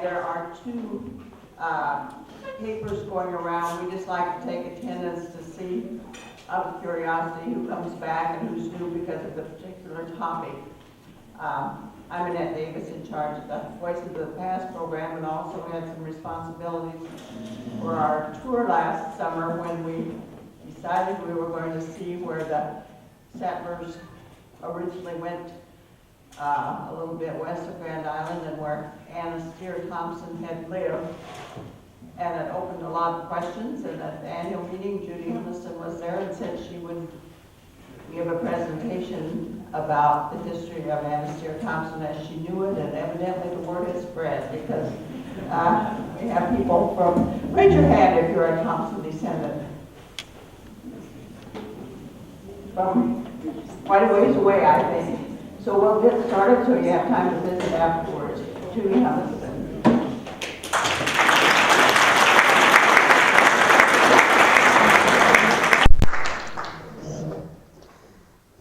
And there are two papers going around. We just like to take attendance to see, out of curiosity, who comes back and who's new because of the particular topic. I'm Annette Davis, in charge of the Voices of the Past program, and also had some responsibilities for our tour last summer when we decided we were going to see where the settlers originally went, a little bit west of Grand Island, and where Stehr Thomssen had lived. And it opened a lot of questions, and at the annual meeting, Judy Humiston was there and said she would give a presentation about the history of Stehr Thomssen as she knew it, and evidently the word has spread because we have people from, raise your hand if you're a Thomssen descendant. From quite a ways away, I think. So we'll get started so you have time to visit afterwards. Judy Humiston.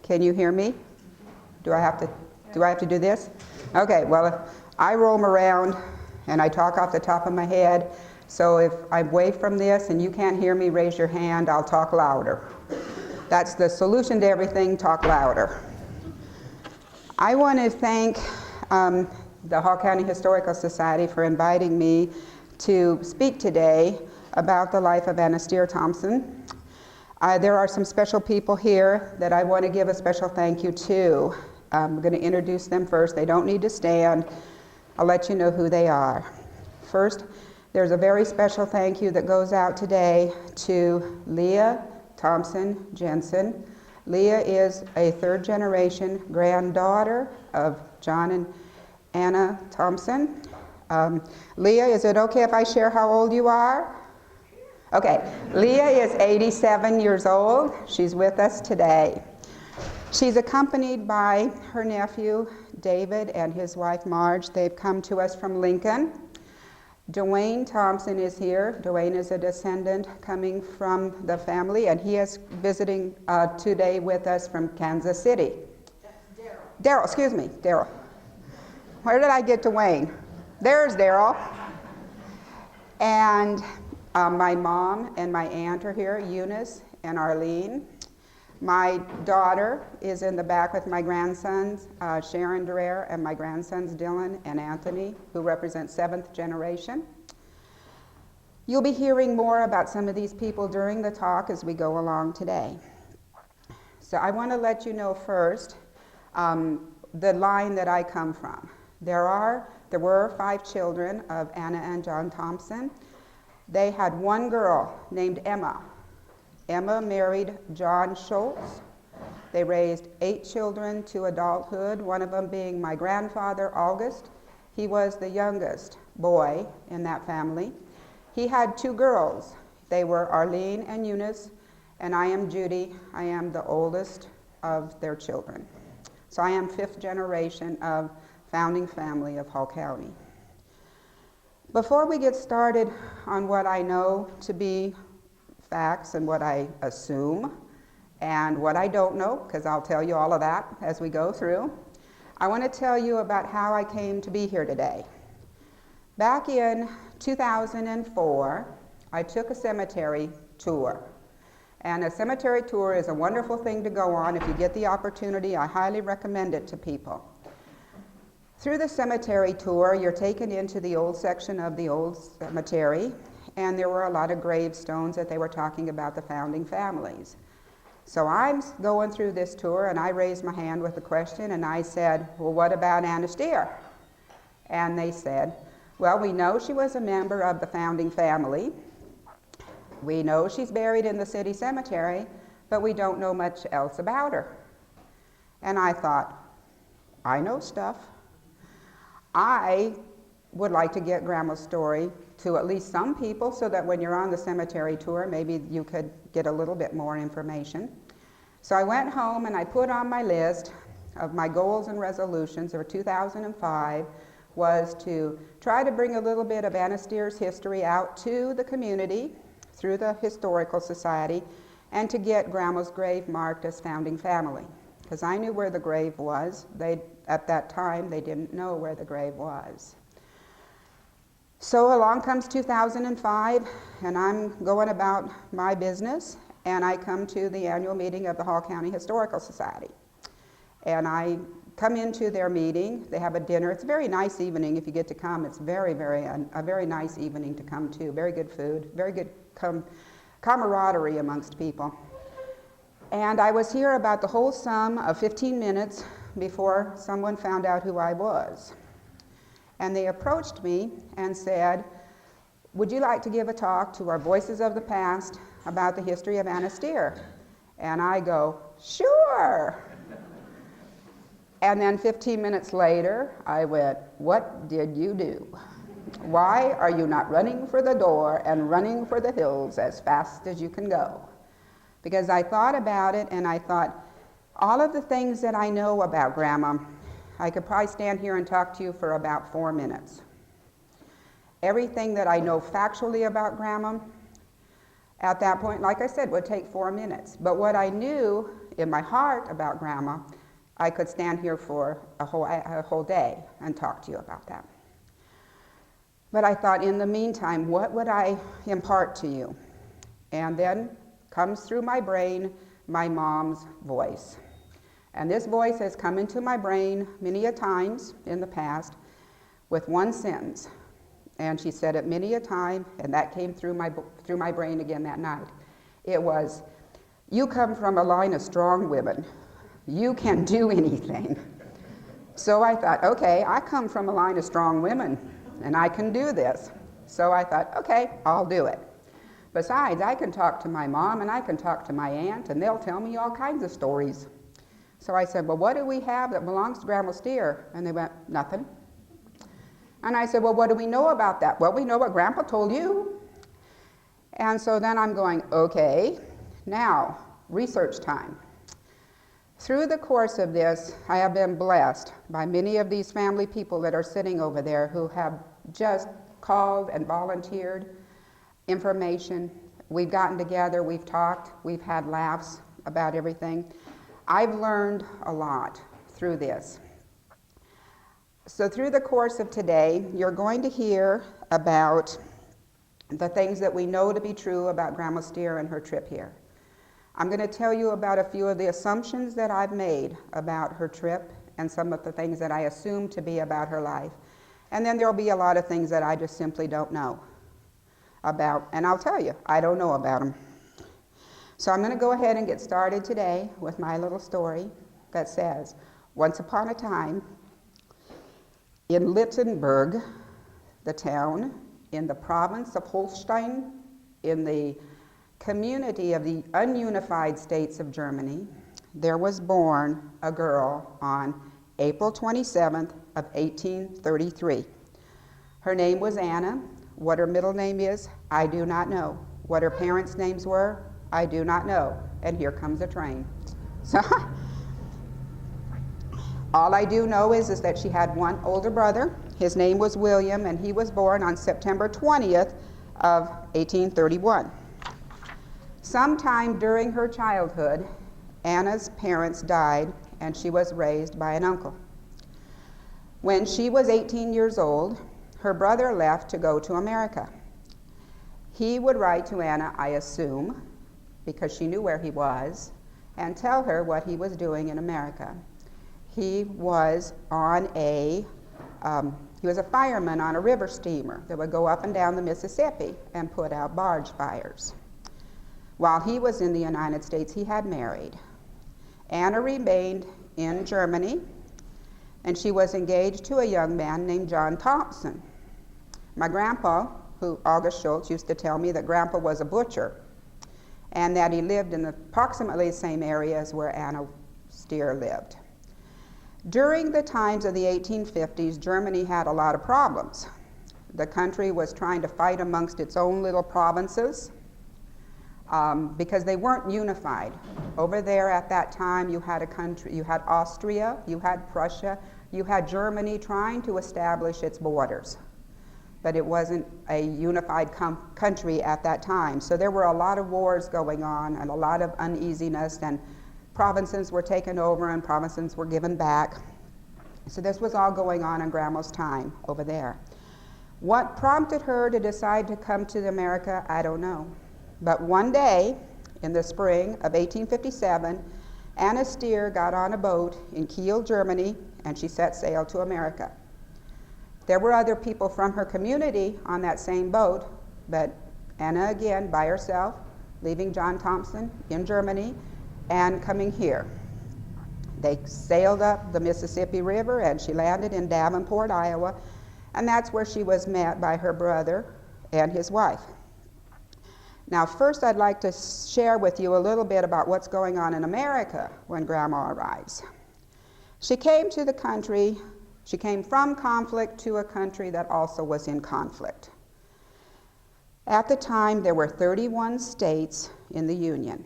Can you hear me? Do I have to do this? Okay, well, I roam around and I talk off the top of my head. So if I'm away from this and you can't hear me, raise your hand, I'll talk louder. That's the solution to everything, talk louder. I want to thank the Hall County Historical Society for inviting me to speak today about the life of Stehr Thomssen. There are some special people here that I want to give a special thank you to. I'm going to introduce them first. They don't need to stand. I'll let you know who they are. First, there's a very special thank you that goes out today to Leah Thomssen Jensen. Leah is a third-generation granddaughter of John and Anna Thomssen. Leah, is it okay if I share how old you are? Okay, Leah is 87 years old. She's with us today. She's accompanied by her nephew, David, and his wife, Marge. They've come to us from Lincoln. Dwayne Thomssen is here. Dwayne is a descendant coming from the family, and he is visiting today with us from Kansas City. Daryl, excuse me, Daryl. Where did I get Dwayne? There's Daryl. And my mom and my aunt are here, Eunice and Arlene. My daughter is in the back with my grandsons, Sharon Dreher, and my grandsons, Dylan and Anthony, who represent 7th generation. You'll be hearing more about some of these people during the talk as we go along today. So I want to let you know first the line that I come from. There were 5 children of Anna and John Thomssen. They had one girl named Emma. Emma married John Schultz. They raised 8 children to adulthood, one of them being my grandfather, August. He was the youngest boy in that family. He had 2 girls. They were Arlene and Eunice, and I am Judy. I am the oldest of their children. So I am 5th generation of founding family of Hall County. Before we get started on what I know to be facts and what I assume and what I don't know, because I'll tell you all of that as we go through, I want to tell you about how I came to be here today. Back in 2004, I took a cemetery tour. And a cemetery tour is a wonderful thing to go on. If you get the opportunity, I highly recommend it to people. Through the cemetery tour, you're taken into the old section of the old cemetery, and there were a lot of gravestones that they were talking about the founding families. So I'm going through this tour, and I raised my hand with a question, and I said, well, what about Stehr? And they said, well, we know she was a member of the founding family. We know she's buried in the city cemetery, but we don't know much else about her. And I thought, I know stuff. I would like to get Grandma's story to at least some people so that when you're on the cemetery tour, maybe you could get a little bit more information. So I went home and I put on my list of my goals and resolutions for 2005 was to try to bring a little bit of Stehr's history out to the community through the Historical Society and to get Grandma's grave marked as founding family. Because I knew where the grave was. At that time, they didn't know where the grave was. So along comes 2005, and I'm going about my business, and I come to the annual meeting of the Hall County Historical Society. And I come into their meeting. They have a dinner. It's a very nice evening if you get to come. It's a very nice evening to come to. Very good food, very good camaraderie amongst people. And I was here about the whole sum of 15 minutes before someone found out who I was. And they approached me and said, would you like to give a talk to our Voices of the Past about the history of Anna Stehr? And I go, sure. And then 15 minutes later, I went, what did you do? Why are you not running for the door and running for the hills as fast as you can go? Because I thought about it, and I thought, all of the things that I know about Grandma, I could probably stand here and talk to you for about 4 minutes. Everything that I know factually about Grandma, at that point, like I said, would take 4 minutes. But what I knew in my heart about Grandma, I could stand here for a whole day and talk to you about that. But I thought, in the meantime, what would I impart to you? And then comes through my brain my mom's voice. And this voice has come into my brain many a times in the past with one sentence. And she said it many a time, and that came through my brain again that night. It was, you come from a line of strong women. You can do anything. So I thought, okay, I come from a line of strong women, and I can do this. So I thought, okay, I'll do it. Besides, I can talk to my mom, and I can talk to my aunt, and they'll tell me all kinds of stories. So I said, well, what do we have that belongs to Grandma Stehr? And they went, nothing. And I said, well, what do we know about that? Well, we know what Grandpa told you. And so then I'm going, okay, now, research time. Through the course of this, I have been blessed by many of these family people that are sitting over there who have just called and volunteered information. We've gotten together, we've talked, we've had laughs about everything. I've learned a lot through this. So through the course of today, you're going to hear about the things that we know to be true about Grandma Stehr and her trip here. I'm going to tell you about a few of the assumptions that I've made about her trip and some of the things that I assume to be about her life. And then there'll be a lot of things that I just simply don't know about. And I'll tell you, I don't know about them. So I'm going to go ahead and get started today with my little story that says, once upon a time, in Littenberg, the town in the province of Holstein, in the community of the ununified states of Germany, there was born a girl on April 27th of 1833. Her name was Anna. What her middle name is, I do not know. What her parents' names were, I do not know. And here comes a train. So all I do know is that she had one older brother. His name was William, and he was born on September 20th of 1831. Sometime during her childhood, Anna's parents died, and she was raised by an uncle. When she was 18 years old, her brother left to go to America. He would write to Anna, I assume, because she knew where he was, and tell her what he was doing in America. He was he was a fireman on a river steamer that would go up and down the Mississippi and put out barge fires. While he was in the United States, he had married. Anna remained in Germany, and she was engaged to a young man named Stehr Thomssen. My grandpa, August Schultz, used to tell me that Grandpa was a butcher, and that he lived in approximately the same area as where Anna Stehr lived. During the times of the 1850s, Germany had a lot of problems. The country was trying to fight amongst its own little provinces because they weren't unified. Over there at that time, you had Austria, you had Prussia, you had Germany trying to establish its borders. But it wasn't a unified country at that time. So there were a lot of wars going on and a lot of uneasiness, and provinces were taken over and provinces were given back. So this was all going on in Grandma's time over there. What prompted her to decide to come to America, I don't know. But one day, in the spring of 1857, Anna Stehr got on a boat in Kiel, Germany, and she set sail to America. There were other people from her community on that same boat, but Anna again by herself, leaving John Thomssen in Germany and coming here. They sailed up the Mississippi River and she landed in Davenport, Iowa, and that's where she was met by her brother and his wife. Now first I'd like to share with you a little bit about what's going on in America when Grandma arrives. She came to the country, she came from conflict to a country that also was in conflict. At the time there were 31 states in the Union.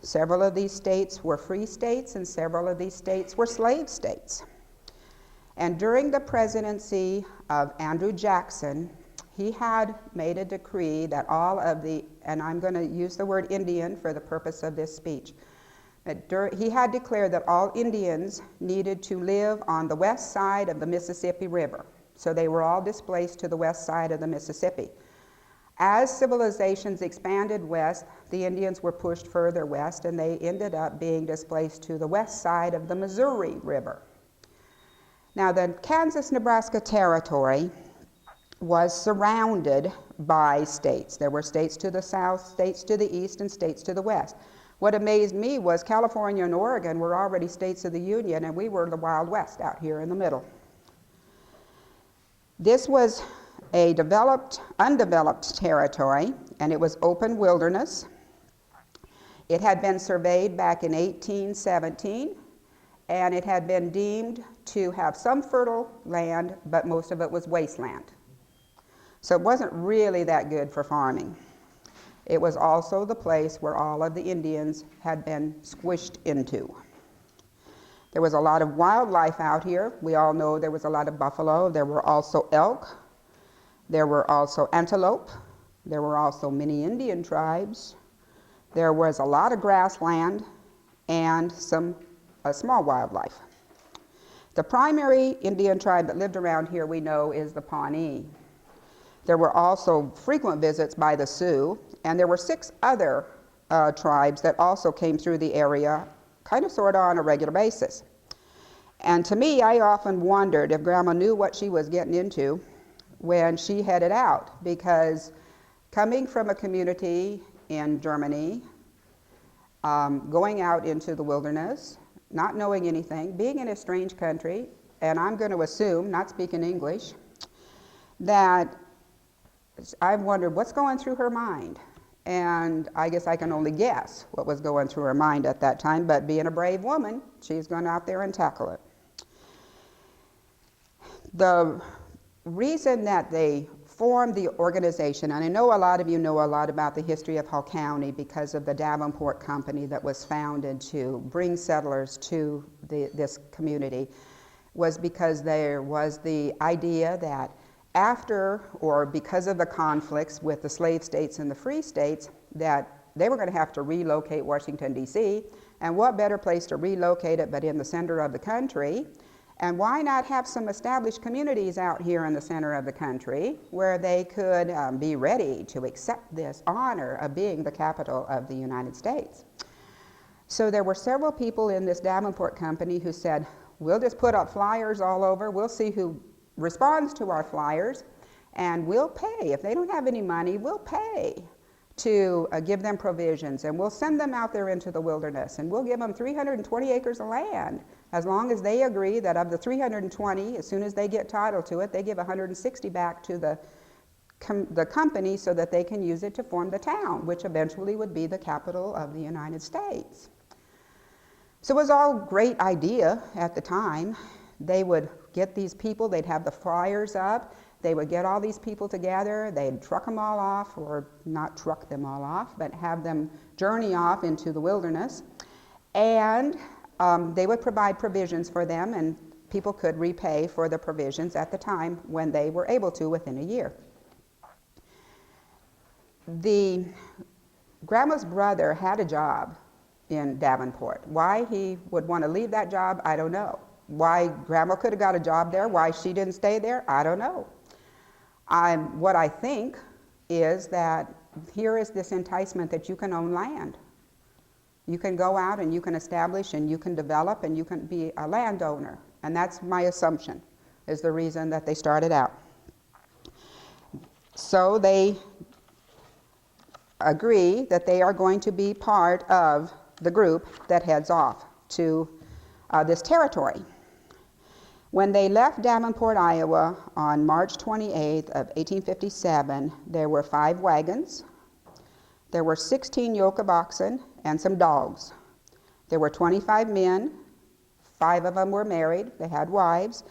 Several of these states were free states and several of these states were slave states. And during the presidency of Andrew Jackson, he had made a decree that all of the, and I'm going to use the word Indian for the purpose of this speech, he had declared that all Indians needed to live on the west side of the Mississippi River. So they were all displaced to the west side of the Mississippi. As civilizations expanded west, the Indians were pushed further west and they ended up being displaced to the west side of the Missouri River. Now the Kansas-Nebraska territory was surrounded by states. There were states to the south, states to the east, and states to the west. What amazed me was California and Oregon were already states of the Union and we were the Wild West out here in the middle. This was a undeveloped territory, and it was open wilderness. It had been surveyed back in 1817, and it had been deemed to have some fertile land, but most of it was wasteland. So it wasn't really that good for farming. It was also the place where all of the Indians had been squished into. There was a lot of wildlife out here. We all know there was a lot of buffalo. There were also elk. There were also antelope. There were also many Indian tribes. There was a lot of grassland and a small wildlife. The primary Indian tribe that lived around here we know is the Pawnee. There were also frequent visits by the Sioux, and there were 6 other tribes that also came through the area kind of sort of on a regular basis. And to me, I often wondered if Grandma knew what she was getting into when she headed out, because coming from a community in Germany, going out into the wilderness, not knowing anything, being in a strange country, and I'm going to assume, not speaking English, that I've wondered what's going through her mind. And I guess I can only guess what was going through her mind at that time, but being a brave woman, she's gone out there and tackle it. The reason that they formed the organization, and I know a lot of you know a lot about the history of Hull County because of the Davenport Company that was founded to bring settlers to this community, was because there was the idea that after or because of the conflicts with the slave states and the free states, that they were going to have to relocate Washington, D.C., and what better place to relocate it but in the center of the country? And why not have some established communities out here in the center of the country where they could be ready to accept this honor of being the capital of the United States? So there were several people in this Davenport company who said, we'll just put up flyers all over, we'll see who responds to our flyers, and we'll pay. If they don't have any money, we'll pay to give them provisions, and we'll send them out there into the wilderness, and we'll give them 320 acres of land, as long as they agree that of the 320, as soon as they get title to it, they give 160 back to the company so that they can use it to form the town, which eventually would be the capital of the United States. So it was all a great idea at the time. They would get these people, they'd have the flyers up, they would get all these people together, they'd truck them all off, or not truck them all off, but have them journey off into the wilderness, and they would provide provisions for them, and people could repay for the provisions at the time when they were able to within a year. Grandma's brother had a job in Davenport. Why he would want to leave that job, I don't know. Why Grandma could have got a job there, why she didn't stay there, I don't know. What I think is that here is this enticement that you can own land. You can go out and you can establish and you can develop and you can be a landowner. And that's my assumption, is the reason that they started out. So they agree that they are going to be part of the group that heads off to this territory. When they left Davenport, Iowa on March 28th of 1857, there were 5 wagons. There were 16 yoke of oxen and some dogs. There were 25 men. 5 of them were married. They had wives.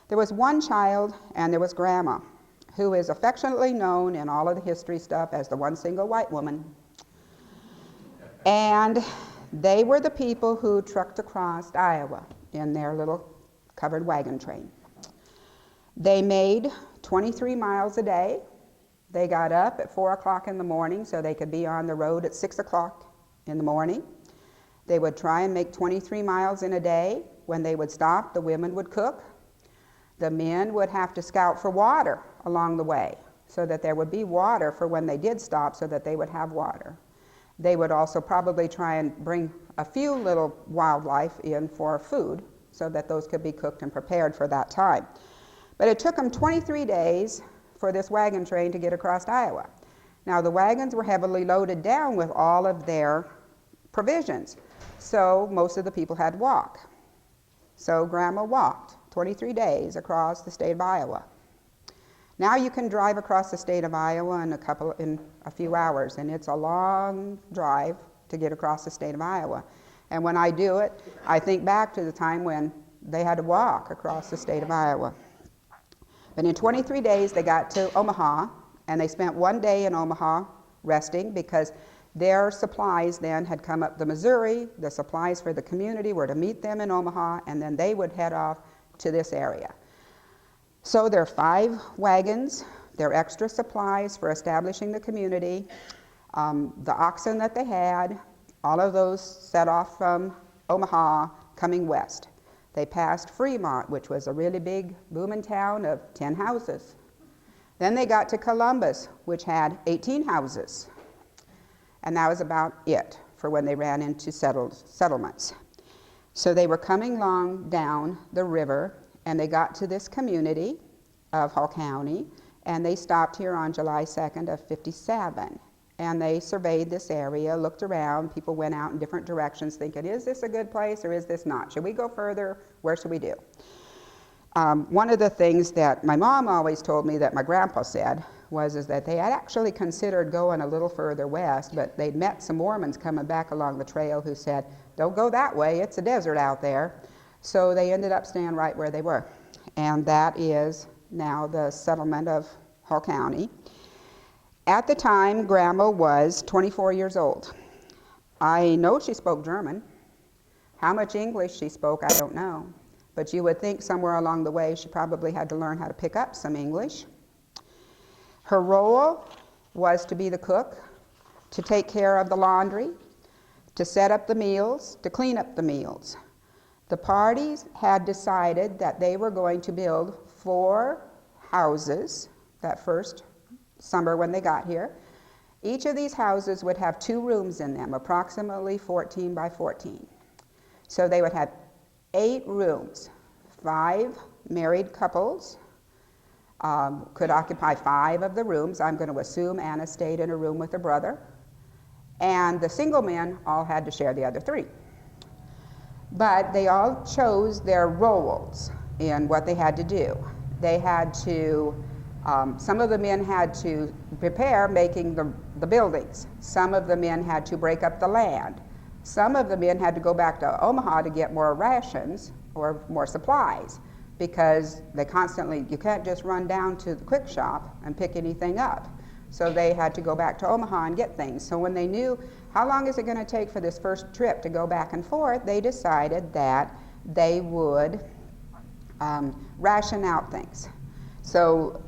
There was 1 child, and there was Grandma, who is affectionately known in all of the history stuff as the one single white woman. And they were the people who trucked across Iowa in their little covered wagon train. They made 23 miles a day. They got up at 4 o'clock in the morning so they could be on the road at 6 o'clock in the morning. They would try and make 23 miles in a day. When they would stop, the women would cook. The men would have to scout for water along the way so that there would be water for when they did stop so that they would have water. They would also probably try and bring a few little wildlife in for food so that those could be cooked and prepared for that time. But it took them 23 days for this wagon train to get across Iowa. Now the wagons were heavily loaded down with all of their provisions, so most of the people had to walk. So Grandma walked 23 days across the state of Iowa. Now you can drive across the state of Iowa in a few hours, and it's a long drive to get across the state of Iowa. And when I do it, I think back to the time when they had to walk across the state of Iowa. But in 23 days, they got to Omaha, and they spent 1 day in Omaha resting because their supplies then had come up the Missouri. The supplies for the community were to meet them in Omaha, and then they would head off to this area. So there are 5 wagons, their extra supplies for establishing the community, the oxen that they had, all of those set off from Omaha coming west. They passed Fremont, which was a really big booming town of 10 houses. Then they got to Columbus, which had 18 houses. And that was about it for when they ran into settlements. So they were coming along down the river, and they got to this community of Hall County, and they stopped here on July 2nd of 57. And they surveyed this area, looked around. People went out in different directions thinking, is this a good place or is this not? Should we go further? Where should we do? One of the things that my mom always told me that my grandpa said was that they had actually considered going a little further west, but they'd met some Mormons coming back along the trail who said, don't go that way, it's a desert out there. So they ended up staying right where they were. And that is now the settlement of Hall County. At the time, Grandma was 24 years old. I know she spoke German. How much English she spoke, I don't know. But you would think somewhere along the way she probably had to learn how to pick up some English. Her role was to be the cook, to take care of the laundry, to set up the meals, to clean up the meals. The parties had decided that they were going to build 4 houses that first summer when they got here. Each of these houses would have 2 rooms in them, approximately 14 by 14. So they would have 8 rooms. 5 married couples could occupy 5 of the rooms. I'm going to assume Anna stayed in a room with her brother. And the single men all had to share the other 3. But they all chose their roles in what they had to do. They had to, some of the men had to prepare making the buildings. Some of the men had to break up the land. Some of the men had to go back to Omaha to get more rations or more supplies, because they constantly, you can't just run down to the quick shop and pick anything up. So they had to go back to Omaha and get things. So when they knew how long is it going to take for this first trip to go back and forth, they decided that they would ration out things. So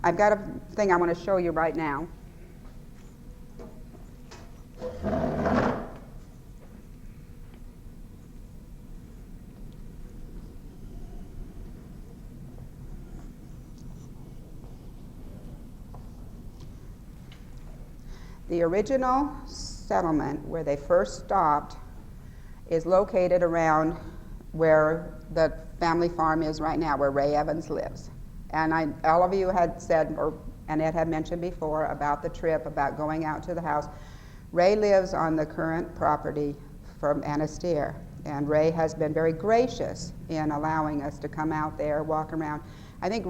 I've got a thing I want to show you right now. The original settlement where they first stopped is located around where the family farm is right now, where Ray Evans lives. And all of you had said, or Annette had mentioned before about the trip, about going out to the house. Ray lives on the current property from Anna Stehr, and Ray has been very gracious in allowing us to come out there, walk around. I think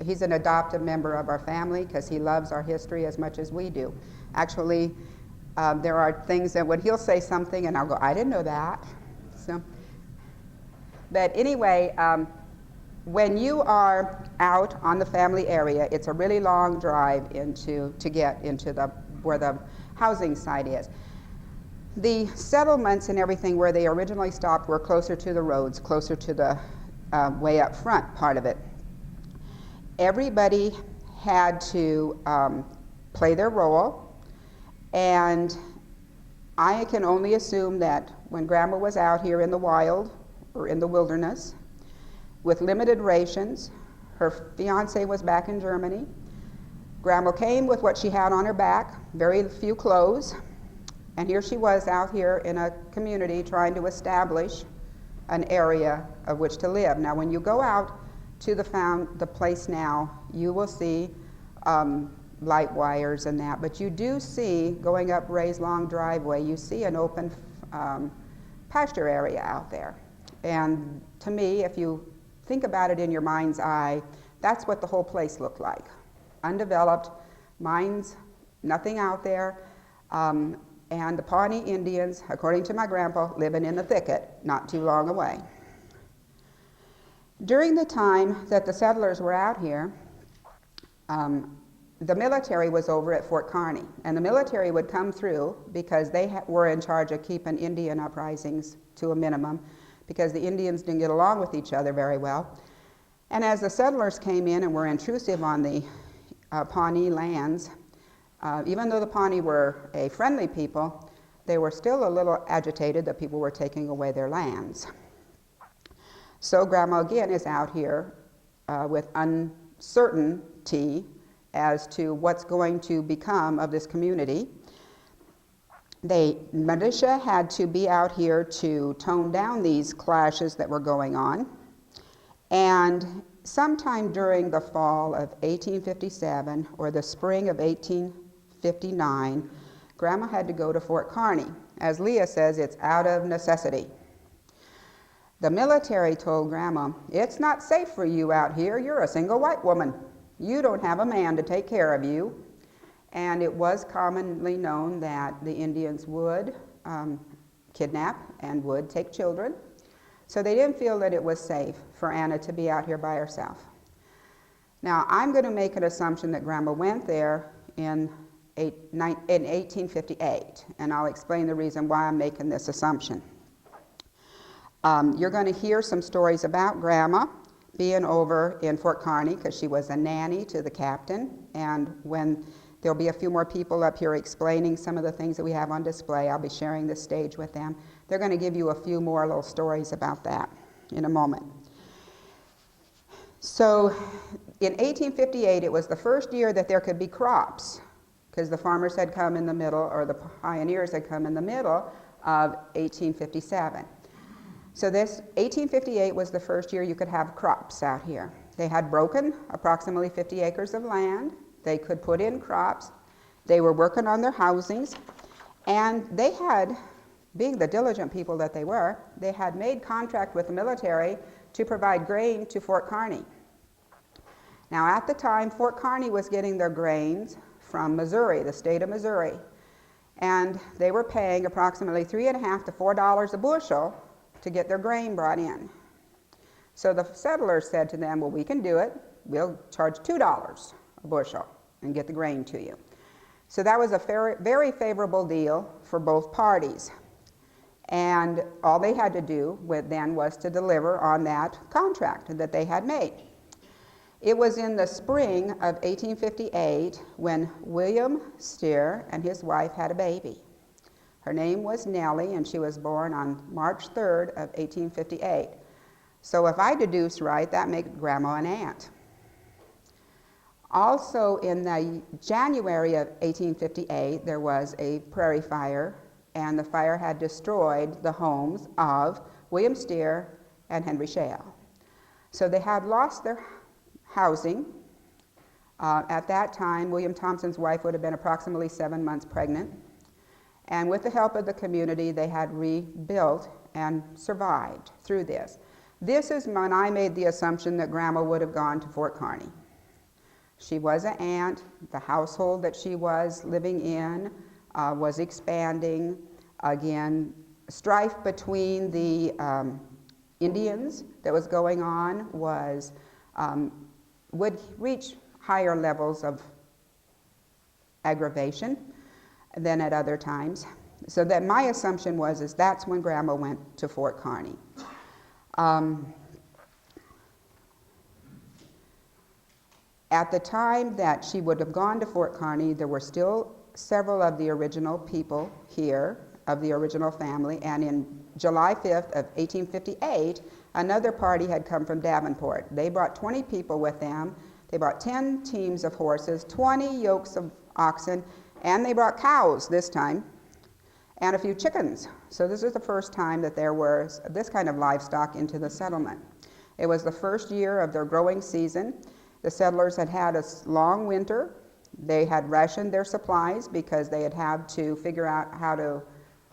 he's an adopted member of our family because he loves our history as much as we do. Actually, there are things that when he'll say something and I'll go, I didn't know that. So, but anyway, when you are out on the family area, it's a really long drive to get into where the housing site is. The settlements and everything where they originally stopped were closer to the roads, closer to the way up front part of it. Everybody had to play their role, and I can only assume that when Grandma was out here in the wild or in the wilderness with limited rations, her fiance was back in Germany. Grandma came with what she had on her back, very few clothes, and here she was out here in a community trying to establish an area of which to live. Now, when you go out to the place now, you will see light wires and that, but you do see, going up Ray's long driveway, you see an open pasture area out there. And to me, if you think about it in your mind's eye, that's what the whole place looked like. Undeveloped, mines, nothing out there, and the Pawnee Indians, according to my grandpa, living in the thicket not too long away. During the time that the settlers were out here, the military was over at Fort Kearny, and the military would come through because they were in charge of keeping Indian uprisings to a minimum, because the Indians didn't get along with each other very well. And as the settlers came in and were intrusive on the Pawnee lands, even though the Pawnee were a friendly people, they were still a little agitated that people were taking away their lands. So Grandma again is out here with uncertainty as to what's going to become of this community. Militia had to be out here to tone down these clashes that were going on. And sometime during the fall of 1857 or the spring of 1859, Grandma had to go to Fort Kearny. As Leah says, it's out of necessity. The military told Grandma, it's not safe for you out here. You're a single white woman. You don't have a man to take care of you. And it was commonly known that the Indians would kidnap and would take children. So they didn't feel that it was safe for Anna to be out here by herself. Now, I'm going to make an assumption that Grandma went there in 1858, and I'll explain the reason why I'm making this assumption. You're going to hear some stories about Grandma being over in Fort Kearny because she was a nanny to the captain, and when there'll be a few more people up here explaining some of the things that we have on display, I'll be sharing the stage with them. They're going to give you a few more little stories about that in a moment. So in 1858, it was the first year that there could be crops, because the farmers had come in the middle, or the pioneers had come in the middle of 1857. So this 1858 was the first year you could have crops out here. They had broken approximately 50 acres of land. They could put in crops. They were working on their housings, and they had, being the diligent people that they were, they had made contract with the military to provide grain to Fort Kearny. Now at the time, Fort Kearny was getting their grains from Missouri, the state of Missouri, and they were paying approximately $3.50 to $4 a bushel to get their grain brought in. So the settlers said to them, well, we can do it. We'll charge $2 a bushel and get the grain to you. So that was a very favorable deal for both parties. And all they had to do then was to deliver on that contract that they had made. It was in the spring of 1858 when William Stehr and his wife had a baby. Her name was Nellie, and she was born on March 3rd of 1858. So if I deduce right, that makes Grandma an aunt. Also in the January of 1858, there was a prairie fire, and the fire had destroyed the homes of William Stehr and Henry Shale. So they had lost their housing. At that time, William Thomssen's wife would have been approximately 7 months pregnant. And with the help of the community, they had rebuilt and survived through this. This is when I made the assumption that Grandma would have gone to Fort Kearny. She was an aunt. The household that she was living in was expanding. Again, strife between the Indians that was going on was, would reach higher levels of aggravation than at other times. So that my assumption is that's when Grandma went to Fort Kearny. At the time that she would have gone to Fort Kearny, there were still several of the original people here, of the original family, and in July 5th of 1858, another party had come from Davenport. They brought 20 people with them. They brought 10 teams of horses, 20 yokes of oxen, and they brought cows this time, and a few chickens. So this is the first time that there was this kind of livestock into the settlement. It was the first year of their growing season. The settlers had had a long winter. They had rationed their supplies because they had had to figure out how to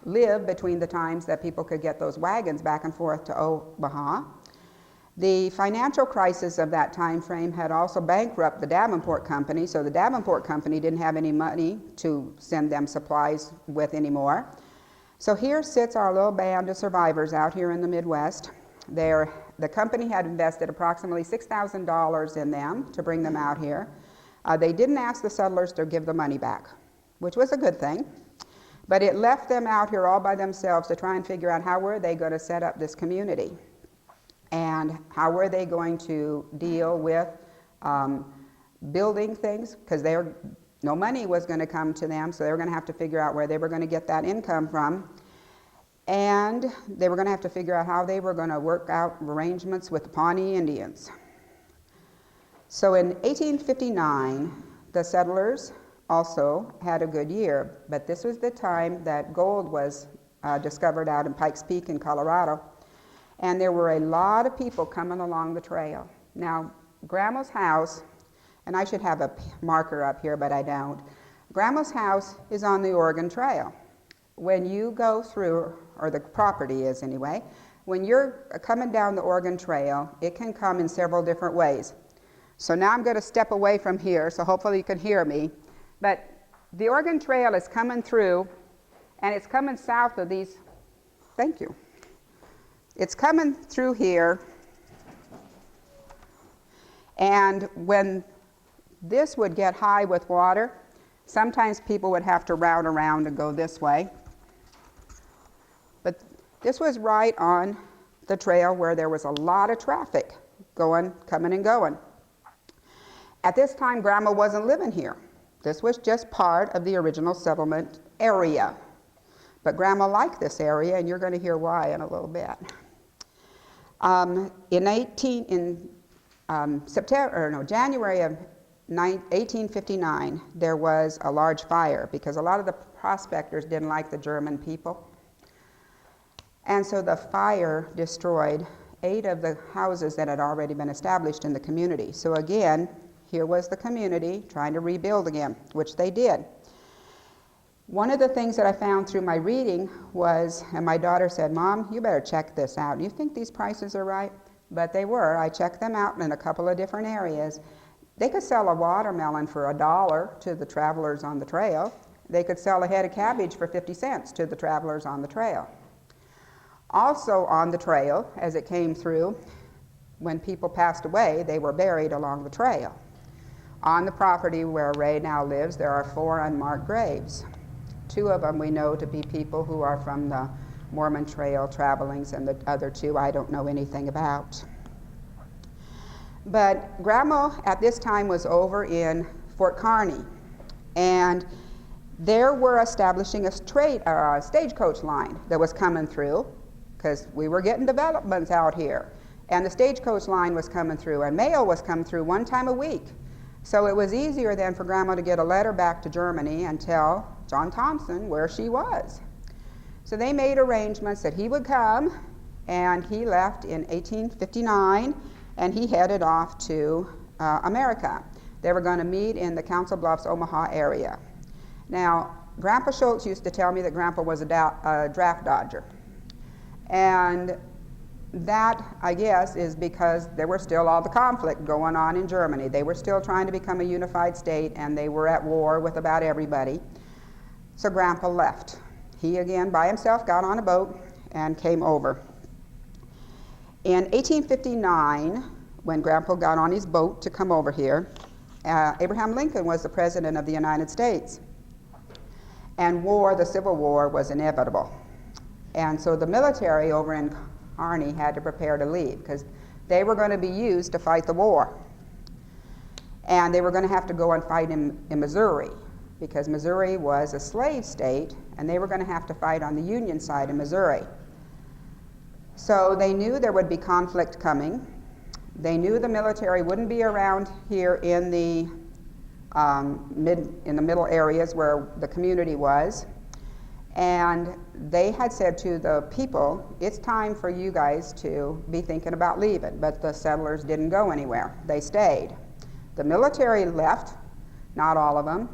live between the times that people could get those wagons back and forth to Omaha. The financial crisis of that time frame had also bankrupted the Davenport Company, so the Davenport Company didn't have any money to send them supplies with anymore. So here sits our little band of survivors out here in the Midwest. The company had invested approximately $6,000 in them to bring them out here. They didn't ask the settlers to give the money back, which was a good thing. But it left them out here all by themselves to try and figure out how were they going to set up this community and how were they going to deal with building things, because no money was going to come to them, so they were going to have to figure out where they were going to get that income from. And they were going to have to figure out how they were going to work out arrangements with the Pawnee Indians. So in 1859, the settlers also had a good year, but this was the time that gold was discovered out in Pikes Peak in Colorado, and there were a lot of people coming along the trail. Now, Grandma's house, and I should have a marker up here, but I don't. Grandma's house is on the Oregon Trail. When you go through, or the property is anyway, when you're coming down the Oregon Trail, it can come in several different ways. So now I'm going to step away from here, so hopefully you can hear me. But the Oregon Trail is coming through, and it's coming south of these, thank you. It's coming through here, and when this would get high with water, sometimes people would have to route around and go this way. But this was right on the trail where there was a lot of traffic coming and going. At this time, Grandma wasn't living here. This was just part of the original settlement area. But Grandma liked this area, and you're going to hear why in a little bit. January of 1859, there was a large fire because a lot of the prospectors didn't like the German people. And so the fire destroyed 8 of the houses that had already been established in the community. So again, here was the community trying to rebuild again, which they did. One of the things that I found through my reading was, and my daughter said, "Mom, you better check this out. Do you think these prices are right?" But they were. I checked them out in a couple of different areas. They could sell a watermelon for $1 to the travelers on the trail. They could sell a head of cabbage for 50 cents to the travelers on the trail. Also on the trail, as it came through, when people passed away, they were buried along the trail. On the property where Ray now lives, there are 4 unmarked graves. 2 of them we know to be people who are from the Mormon Trail travelings, and the other 2 I don't know anything about. But Grandma at this time was over in Fort Kearny, and there were establishing a stagecoach line that was coming through, because we were getting developments out here, and the stagecoach line was coming through, and mail was coming through 1 time a week. So it was easier then for Grandma to get a letter back to Germany and tell John Thomssen where she was. So they made arrangements that he would come, and he left in 1859, and he headed off to America. They were going to meet in the Council Bluffs, Omaha area. Now, Grandpa Schultz used to tell me that Grandpa was a draft dodger. And that, I guess, is because there was still all the conflict going on in Germany. They were still trying to become a unified state, and they were at war with about everybody. So Grandpa left. He, again, by himself, got on a boat and came over. In 1859, when Grandpa got on his boat to come over here, Abraham Lincoln was the President of the United States. And war, the Civil War, was inevitable. And so the military over in Kearney had to prepare to leave because they were going to be used to fight the war. And they were going to have to go and fight in Missouri because Missouri was a slave state, and they were going to have to fight on the Union side in Missouri. So they knew there would be conflict coming. They knew the military wouldn't be around here in the middle areas where the community was. And they had said to the people, it's time for you guys to be thinking about leaving. But the settlers didn't go anywhere. They stayed. The military left, not all of them,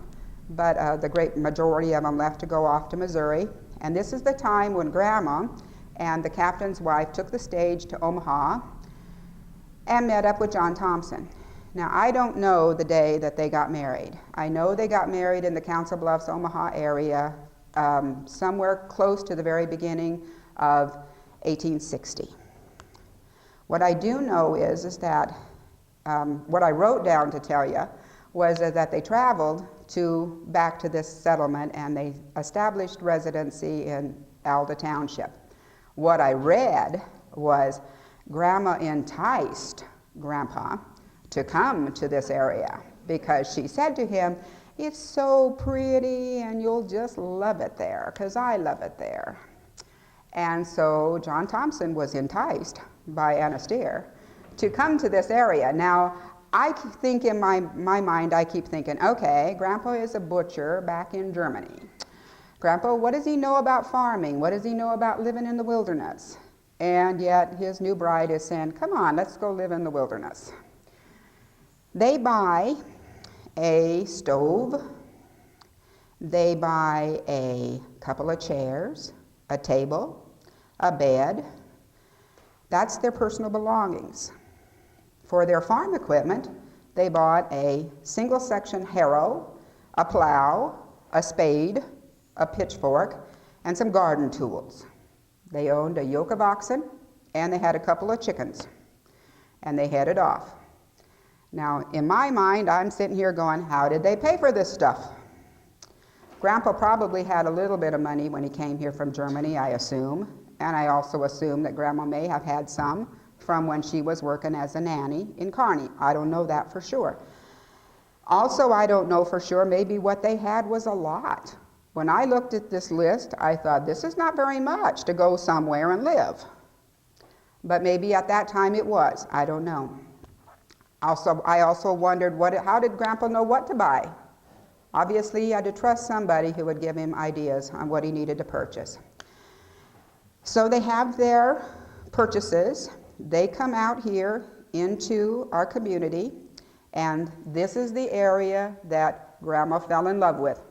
but the great majority of them left to go off to Missouri. And this is the time when Grandma and the captain's wife took the stage to Omaha and met up with John Thomssen. Now, I don't know the day that they got married. I know they got married in the Council Bluffs, Omaha area, somewhere close to the very beginning of 1860. What I do know is that what I wrote down to tell you was that they traveled back to this settlement, and they established residency in Alda Township. What I read was Grandma enticed Grandpa to come to this area because she said to him, it's so pretty and you'll just love it there because I love it there. And so John Thomssen was enticed by Anna Stehr to come to this area. Now, I think in my mind, I keep thinking, okay, Grandpa is a butcher back in Germany. Grandpa, what does he know about farming? What does he know about living in the wilderness? And yet his new bride is saying, come on, let's go live in the wilderness. They buy a stove, they buy a couple of chairs, a table, a bed. That's their personal belongings. For their farm equipment, they bought a single section harrow, a plow, a spade, a pitchfork, and some garden tools. They owned a yoke of oxen, and they had a couple of chickens, and they headed off. Now, in my mind, I'm sitting here going, how did they pay for this stuff? Grandpa probably had a little bit of money when he came here from Germany, I assume, and I also assume that Grandma may have had some from when she was working as a nanny in Kearney. I don't know that for sure. Also, I don't know for sure, maybe what they had was a lot. When I looked at this list, I thought, this is not very much to go somewhere and live. But maybe at that time it was. I don't know. I also wondered, how did Grandpa know what to buy? Obviously, he had to trust somebody who would give him ideas on what he needed to purchase. So they have their purchases. They come out here into our community, and this is the area that Grandma fell in love with.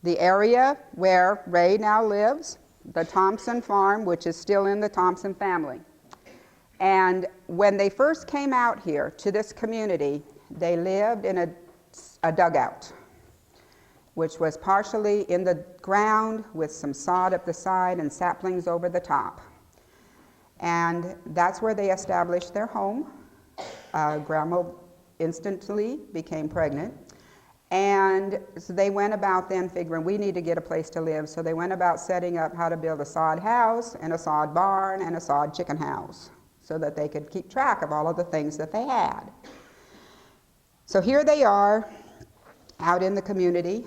The area where Ray now lives, the Thomssen farm, which is still in the Thomssen family. And when they first came out here to this community, they lived in a dugout, which was partially in the ground with some sod up the side and saplings over the top. And that's where they established their home. Grandma instantly became pregnant. And so they went about then figuring we need to get a place to live. So they went about setting up how to build a sod house and a sod barn and a sod chicken house so that they could keep track of all of the things that they had. So here they are out in the community,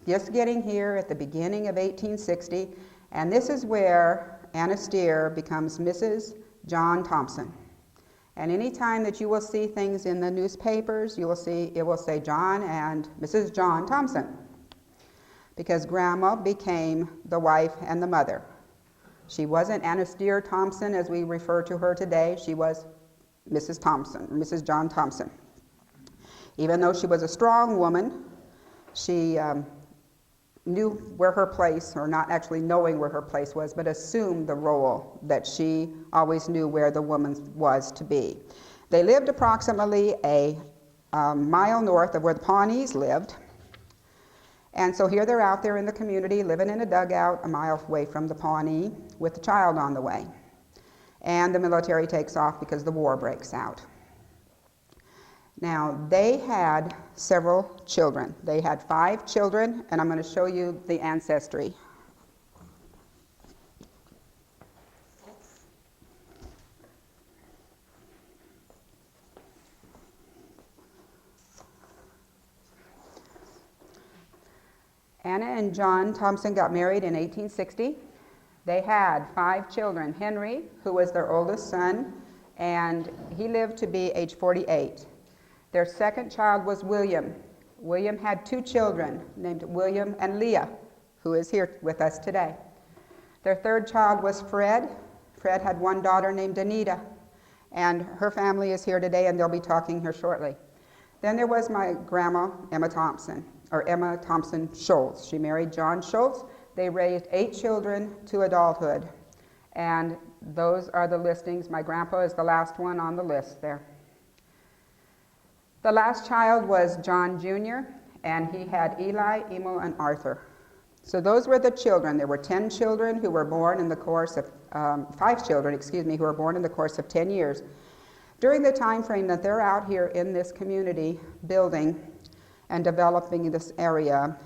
just getting here at the beginning of 1860. And this is where Anna Stehr becomes Mrs. John Thomssen. And any time that you will see things in the newspapers, you will see, it will say John and Mrs. John Thomssen, because Grandma became the wife and the mother. She wasn't Anna Stehr Thomssen as we refer to her today. She was Mrs. Thomssen, Mrs. John Thomssen. Even though she was a strong woman, she knew where her place, or not actually knowing where her place was, but assumed the role that she always knew where the woman was to be. They lived approximately a mile north of where the Pawnees lived. And so here they're out there in the community, living in a dugout a mile away from the Pawnee with a child on the way. And the military takes off because the war breaks out. Now, they had several children. They had 5 children, and I'm going to show you the ancestry. Anna and John Thomssen got married in 1860. They had 5 children. Henry, who was their oldest son, and he lived to be age 48. Their second child was William. William had 2 children named William and Leah, who is here with us today. Their third child was Fred. Fred had 1 daughter named Anita, and her family is here today, and they'll be talking here shortly. Then there was my grandma, Emma Thomssen, or Emma Thomssen Schultz. She married John Schultz. They raised 8 children to adulthood, and those are the listings. My grandpa is the last one on the list there. The last child was John Jr., and he had Eli, Emil, and Arthur. So those were the children. There were 10 children who were born in the course of, 5 children, who were born in the course of 10 years. During the time frame that they're out here in this community building and developing this area,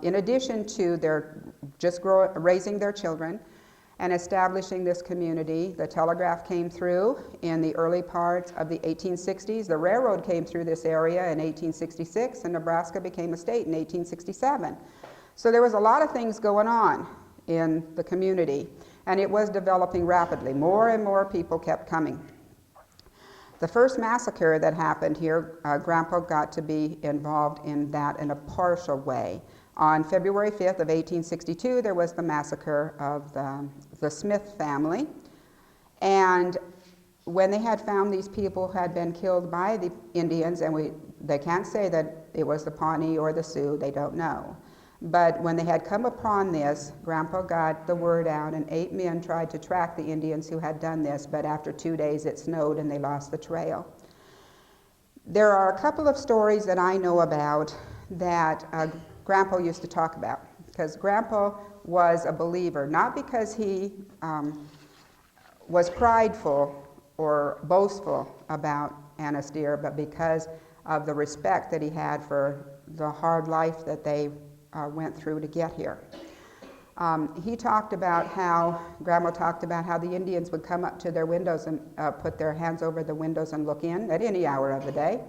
in addition to their raising their children and establishing this community, the telegraph came through in the early parts of the 1860s. The railroad came through this area in 1866, and Nebraska became a state in 1867. So there was a lot of things going on in the community, and it was developing rapidly. More and more people kept coming. The first massacre that happened here, Grandpa got to be involved in that in a partial way. On February 5th of 1862, there was the massacre of the Smith family. And when they had found these people had been killed by the Indians, and they can't say that it was the Pawnee or the Sioux, they don't know. But when they had come upon this, Grandpa got the word out, and 8 men tried to track the Indians who had done this, but after 2 days it snowed and they lost the trail. There are a couple of stories that I know about that Grandpa used to talk about, because Grandpa was a believer, not because he was prideful or boastful about Anna Stehr, but because of the respect that he had for the hard life that they went through to get here. He talked about how, Grandma talked about how the Indians would come up to their windows and put their hands over the windows and look in at any hour of the day.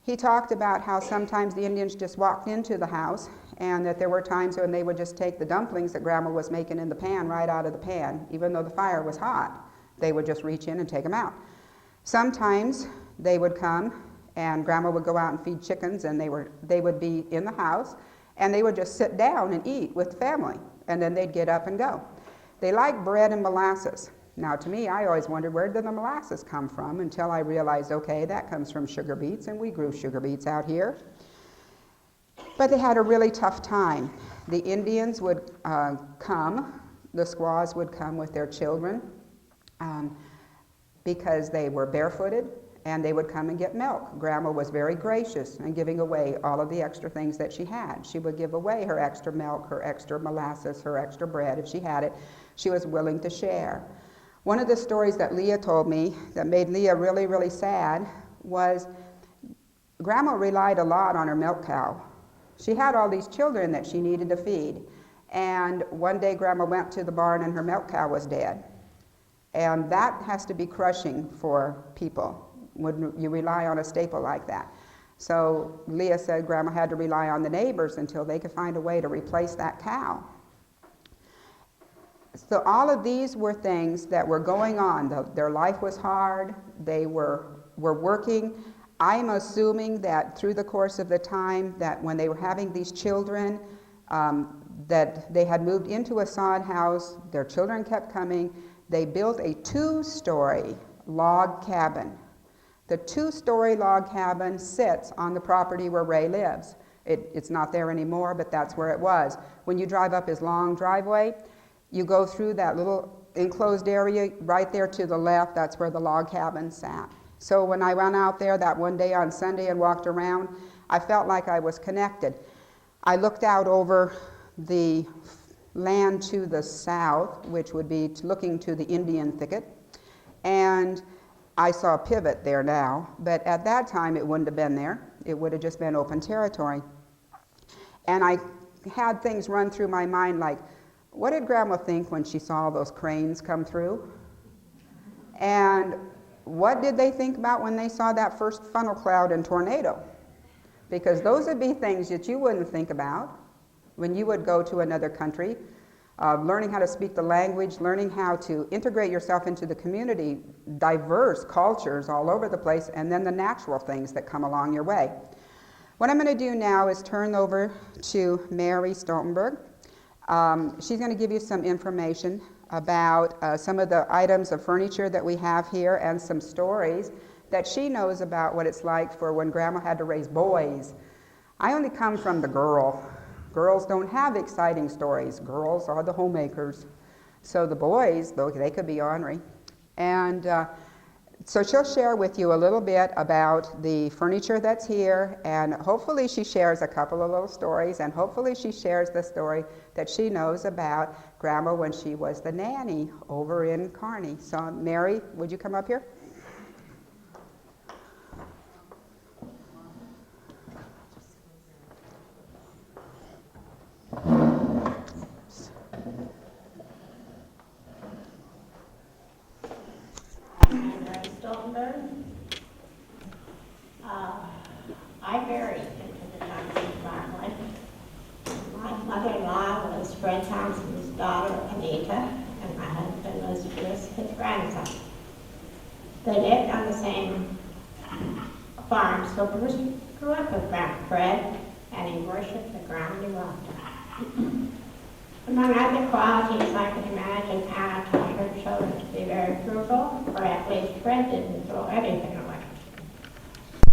He talked about how sometimes the Indians just walked into the house, and that there were times when they would just take the dumplings that Grandma was making in the pan right out of the pan. Even though the fire was hot, they would just reach in and take them out. Sometimes they would come and Grandma would go out and feed chickens, and they would be in the house, and they would just sit down and eat with the family, and then they'd get up and go. They liked bread and molasses. Now, to me, I always wondered, where did the molasses come from, until I realized, okay, that comes from sugar beets, and we grew sugar beets out here. But they had a really tough time. The Indians would come, the squaws would come with their children because they were barefooted, and they would come and get milk. Grandma was very gracious in giving away all of the extra things that she had. She would give away her extra milk, her extra molasses, her extra bread. If she had it, she was willing to share. One of the stories that Leah told me that made Leah really, really sad was Grandma relied a lot on her milk cow. She had all these children that she needed to feed. And one day Grandma went to the barn and her milk cow was dead. And that has to be crushing for people when you rely on a staple like that. So Leah said Grandma had to rely on the neighbors until they could find a way to replace that cow. So all of these were things that were going on. Their life was hard. They were working. I'm assuming that through the course of the time that when they were having these children, that they had moved into a sod house. Their children kept coming. They built a 2-story log cabin. The 2-story log cabin sits on the property where Ray lives. It's not there anymore, but that's where it was. When you drive up his long driveway, you go through that little enclosed area right there to the left. That's where the log cabin sat. So when I went out there that one day on Sunday and walked around, I felt like I was connected. I looked out over the land to the south, which would be looking to the Indian thicket, and I saw a pivot there now, but at that time it wouldn't have been there. It would have just been open territory. And I had things run through my mind like, what did Grandma think when she saw those cranes come through? And what did they think about when they saw that first funnel cloud and tornado? Because those would be things that you wouldn't think about when you would go to another country, learning how to speak the language, learning how to integrate yourself into the community, diverse cultures all over the place, and then the natural things that come along your way. What I'm going to do now is turn over to Mary Stoltenberg. She's going to give you some information about some of the items of furniture that we have here and some stories that she knows about what it's like for when Grandma had to raise boys. I only come from the girl. Girls don't have exciting stories. Girls are the homemakers. So the boys, though, they could be ornery. And so she'll share with you a little bit about the furniture that's here, and hopefully she shares a couple of little stories, and hopefully she shares the story that she knows about Grandma when she was the nanny over in Kearney. So Mary, would you come up here? I married into the Thomssen family. My mother-in-law was Fred Thomssen's daughter, Anita, and my husband was his grandson. They lived on the same farm, so Bruce grew up with Grandpa Fred, and he worshipped the ground he walked on. Among other qualities, I can imagine Anna taught her children to be very frugal, or at least Fred didn't throw anything away.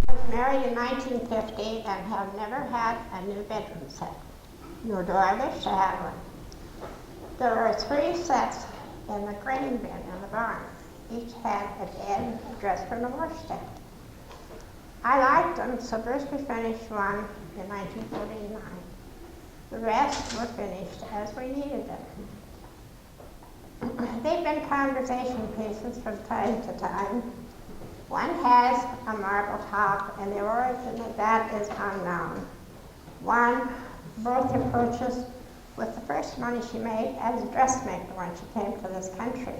I was married in 1950 and have never had a new bedroom set, nor do I wish to have one. There are 3 sets in the grain bin in the barn. Each had a bed, a dresser, and a washstand. I liked them, so Bruce finished one in 1949. The rest were finished as we needed them. They've been conversation pieces from time to time. One has a marble top, and the origin of that is unknown. One Bertha purchased with the first money she made as a dressmaker when she came to this country.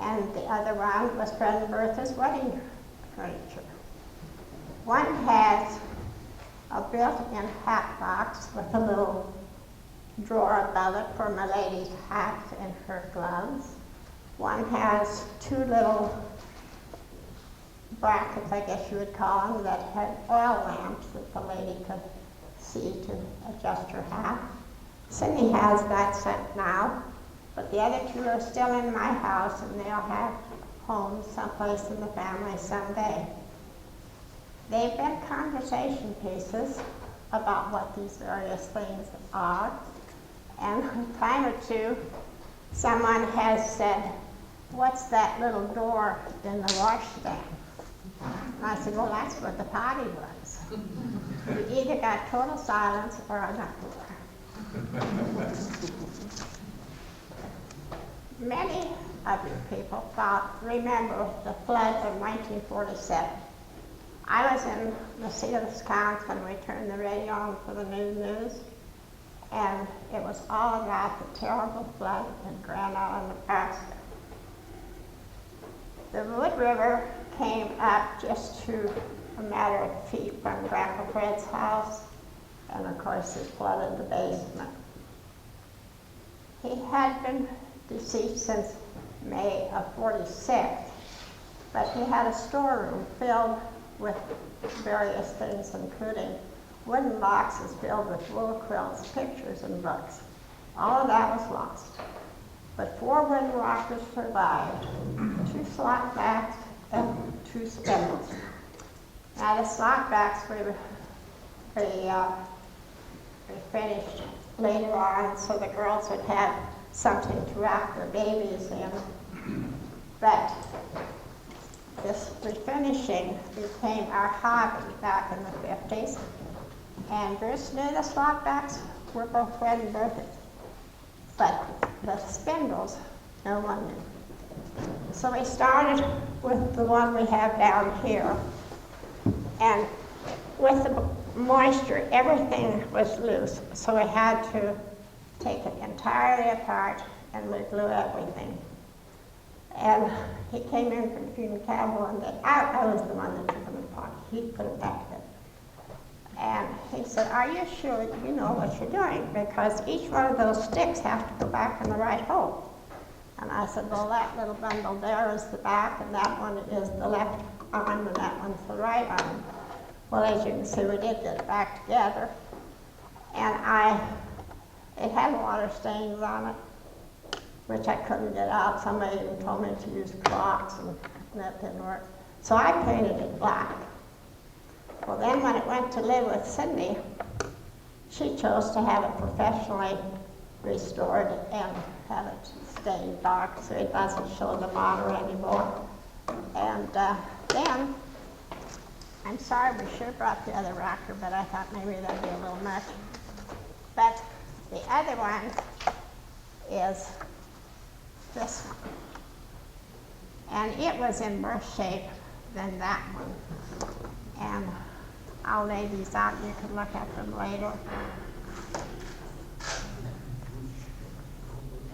And the other one was Fred and Bertha's wedding furniture. One has a built-in hat box with a little drawer above it for my lady's hats and her gloves. One has 2 little brackets, I guess you would call them, that had oil lamps that the lady could see to adjust her hat. Cindy has that set now, but the other 2 are still in my house, and they'll have homes someplace in the family someday. They've been conversation pieces about what these various things are, and a time or 2, someone has said, "What's that little door in the washstand?" And I said, "Well, that's where the potty was." You either got total silence or an uproar. Many of you people remember the flood of 1947. I was in the seat of Wisconsin when we turned the radio on for the news, and it was all about the terrible flood in Grand Island, Nebraska. The Wood River came up just to a matter of feet from Grandpa Fred's house, and of course it flooded the basement. He had been deceased since May of '46, but he had a storeroom filled with various things, including wooden boxes filled with wool quilts, pictures, and books. All of that was lost. But 4 wooden rockers survived, 2 slot backs and 2 spindles. Now the slot backs we finished later on so the girls would have something to wrap their babies in. But this refinishing became our hobby back in the 50s. And Bruce knew the slot backs were both Fred and Bertha. But the spindles, no one knew. So we started with the one we have down here. And with the moisture, everything was loose. So we had to take it entirely apart and glue everything. And he came in from Union Cab one day. I was the one that took them apart. He put it back together. And he said, "Are you sure you know what you're doing? Because each one of those sticks has to go back in the right hole." And I said, "Well, that little bundle there is the back, and that one is the left arm, and that one's the right arm." Well, as you can see, we did get it back together. And it had water stains on it, which I couldn't get out. Somebody even told me to use clocks, and that didn't work. So I painted it black. Well, then when it went to live with Cindy, she chose to have it professionally restored and have it stained dark so it doesn't show the water anymore. And then, I'm sorry, we sure brought the other rocker, but I thought maybe that'd be a little much. But the other one is this one. And it was in worse shape than that one. And I'll lay these out and you can look at them later.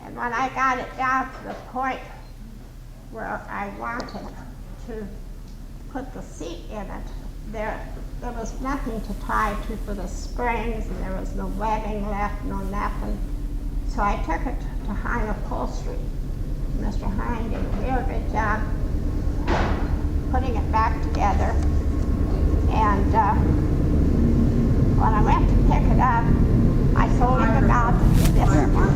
And when I got it down to the point where I wanted to put the seat in it, there was nothing to tie to for the springs, and there was no webbing left, no nothing. So I took it to Hine Upholstery. Mr. Hine did a real good job putting it back together. And when I went to pick it up, I told him about this one.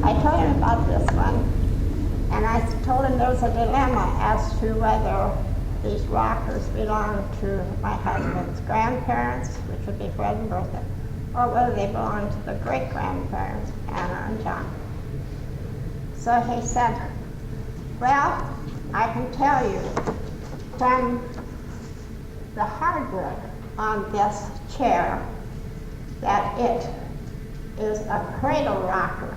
I told him about this one, and I told him there was a dilemma as to whether these rockers belonged to my husband's grandparents, which would be Fred and Bertha, or whether they belonged to the great-grandparents, Anna and John. So he said, "Well, I can tell you from the hardwood on this chair that it is a cradle rocker,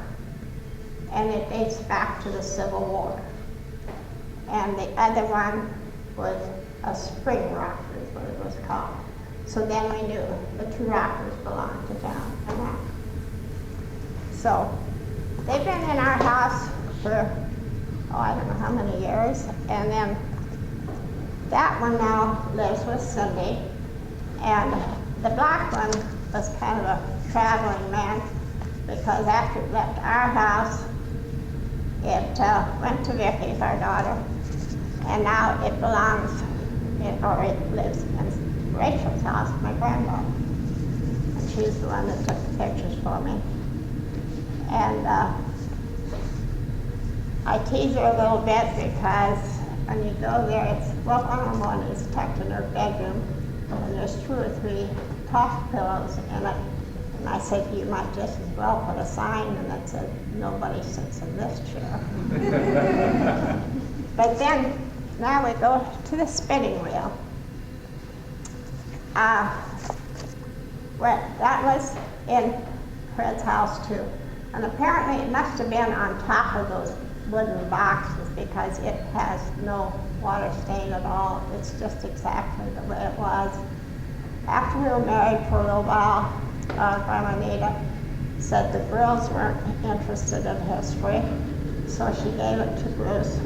and it dates back to the Civil War. And the other one was a spring rocker, is what it was called. So then we knew the 2 rockers belonged to John and Anna. So they've been in our house for, I don't know how many years, and then that one now lives with Cindy, and the black one was kind of a traveling man, because after it left our house, it went to Vicky's, our daughter, and now it belongs, or it lives in Rachel's house, my granddaughter, and she's the one that took the pictures for me. And I tease her a little bit because when you go there, one is tucked in her bedroom, and there's 2 or 3 cough pillows in it. And I said, "You might just as well put a sign in that said, 'Nobody sits in this chair.'" But then, now we go to the spinning wheel. Well, that was in Fred's house too. And apparently it must have been on top of those wooden boxes because it has no water stain at all. It's just exactly the way it was. After we were married for a little while, Grandma Nita said the girls weren't interested in history, so she gave it to Bruce.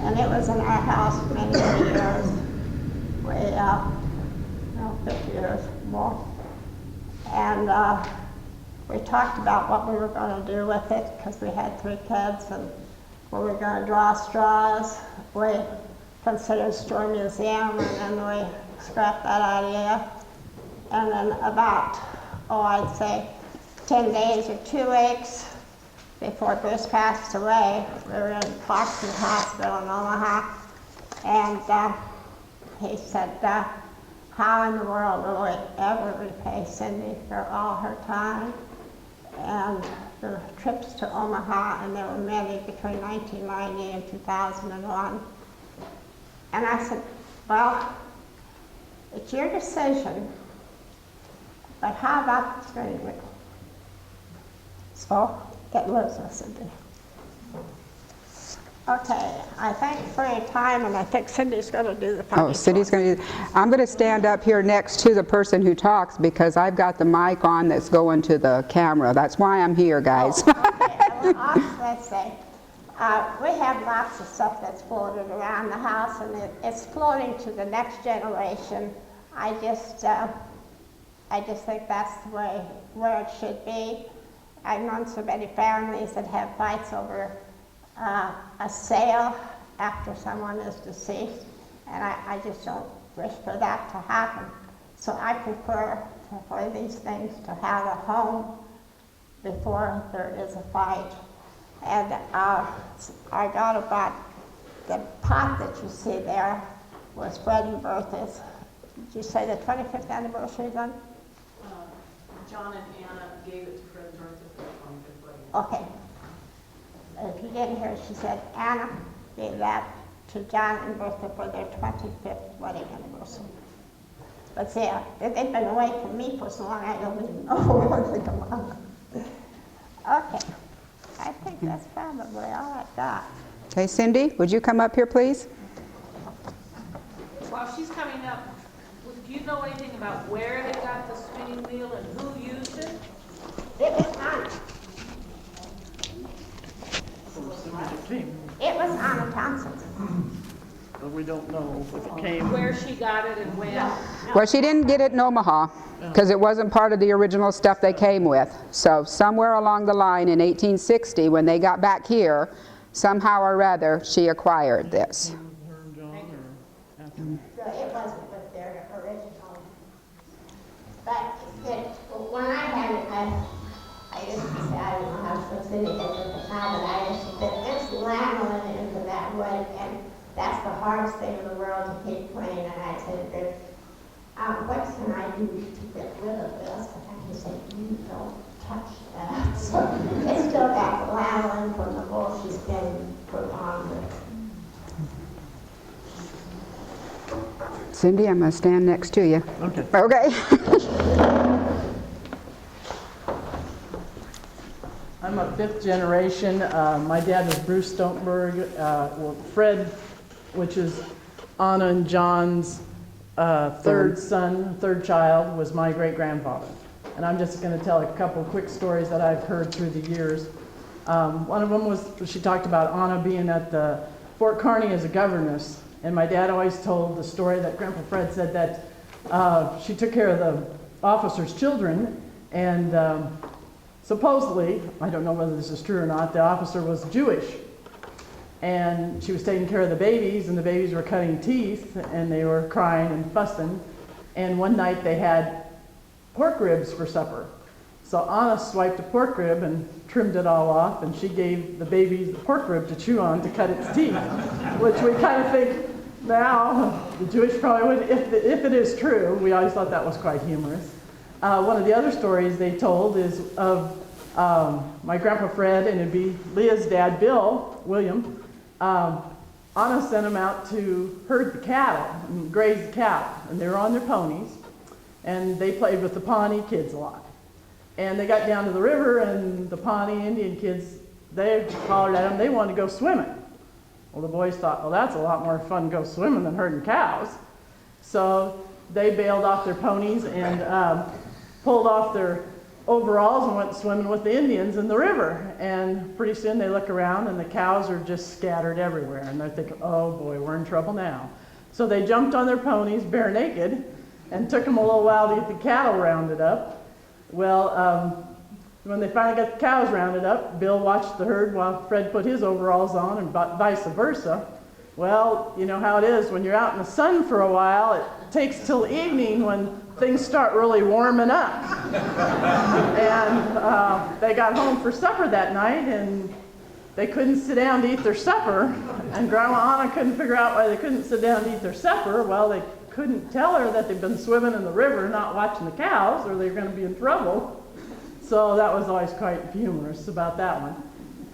And it was in our house many, many years, way 50 years more. And we talked about what we were going to do with it because we had 3 kids, and we were going to draw straws. We considered Store Museum, and then we scrapped that idea. And then about, I'd say 10 days or 2 weeks before Bruce passed away, we were in Clarkson Hospital in Omaha, and he said, how in the world will we ever repay Cindy for all her time? And the trips to Omaha, and there were many between 1990 and 2001. And I said, well, it's your decision, but how about the training wheel? So it lives with Cindy. Okay, I thank you for your time, and I think Cindy's going to do the funny Cindy's going to do. I'm going to stand up here next to the person who talks because I've got the mic on that's going to the camera. That's why I'm here, guys. Okay, well, let's say, we have lots of stuff that's floated around the house, and it's floating to the next generation. I just think that's the way where it should be. I've known so many families that have fights over a sale after someone is deceased, and I just don't wish for that to happen. So I prefer for these things to have a home before there is a fight. And I got about the pot that you see there was Fred and Bertha's. Did you say the 25th anniversary then? John and Anna gave it to Fred and Bertha for the 25th wedding. Okay. If you didn't hear, she said Anna gave that to John and Bertha for their 25th wedding anniversary. But see, they've been away from me for so long, I don't even know where they come on. Okay. I think that's probably all I've got. Okay, Cindy, would you come up here, please? While she's coming up, do you know anything about where they got the spinning wheel and who used it? It was Anna. It was Anna Thomssen. But we don't know if it came. Where she got it and when? Well, she didn't get it in Omaha because it wasn't part of the original stuff they came with. So somewhere along the line in 1860, when they got back here, somehow or other, she acquired this. Her and John or after? So it wasn't with their original. But when I had it, I used to say, I don't know how specific it is at the time, but I used to say, there's lanolin into that wood, and that's the hardest thing in the world to keep clean. And I said, what can I do to get rid of this? And he said, you don't touch that. So it's still got the lanolin from the wool she's been put on with. Cindy, I'm going to stand next to you. Okay. Okay. I'm a 5th generation. My dad was Bruce Stoneberg. Fred, which is Anna and John's third child, was my great-grandfather. And I'm just going to tell a couple quick stories that I've heard through the years. One of them was, she talked about Anna being at the Fort Kearny as a governess. And my dad always told the story that Grandpa Fred said that she took care of the officers' children, and supposedly, I don't know whether this is true or not, the officer was Jewish. And she was taking care of the babies, and the babies were cutting teeth, and they were crying and fussing. And one night they had pork ribs for supper. So Anna swiped a pork rib and trimmed it all off, and she gave the baby the pork rib to chew on to cut its teeth, which we kind of think now, the Jewish probably would, if it is true, we always thought that was quite humorous. One of the other stories they told is of my Grandpa Fred, and it'd be Leah's dad, William. Anna sent him out to herd the cattle and graze the cattle, and they were on their ponies, and they played with the Pawnee kids a lot. And they got down to the river, and the Pawnee Indian kids, they hollered at them, they wanted to go swimming. Well, the boys thought, well, that's a lot more fun to go swimming than herding cows. So they bailed off their ponies and pulled off their overalls and went swimming with the Indians in the river. And pretty soon they look around, and the cows are just scattered everywhere. And they're thinking, oh boy, we're in trouble now. So they jumped on their ponies bare naked, and took them a little while to get the cattle rounded up. Well, When they finally got the cows rounded up, Bill watched the herd while Fred put his overalls on and vice versa. Well, you know how it is when you're out in the sun for a while, it takes till evening when things start really warming up. And they got home for supper that night and they couldn't sit down to eat their supper. And Grandma Anna couldn't figure out why they couldn't sit down to eat their supper. Well, they couldn't tell her that they'd been swimming in the river not watching the cows or they were going to be in trouble. So that was always quite humorous about that one.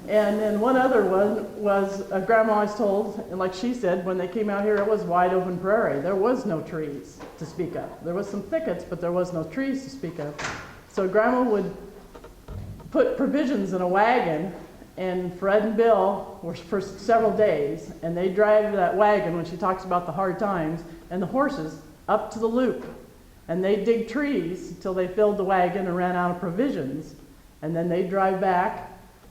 And then one other one was Grandma always told, and like she said, when they came out here, it was wide open prairie. There was no trees to speak of. There was some thickets, but there was no trees to speak of. So Grandma would put provisions in a wagon, and Fred and Bill were for several days, and they drive that wagon when she talks about the hard times, and the horses up to the loop. And they dig trees until they filled the wagon and ran out of provisions. And then they drive back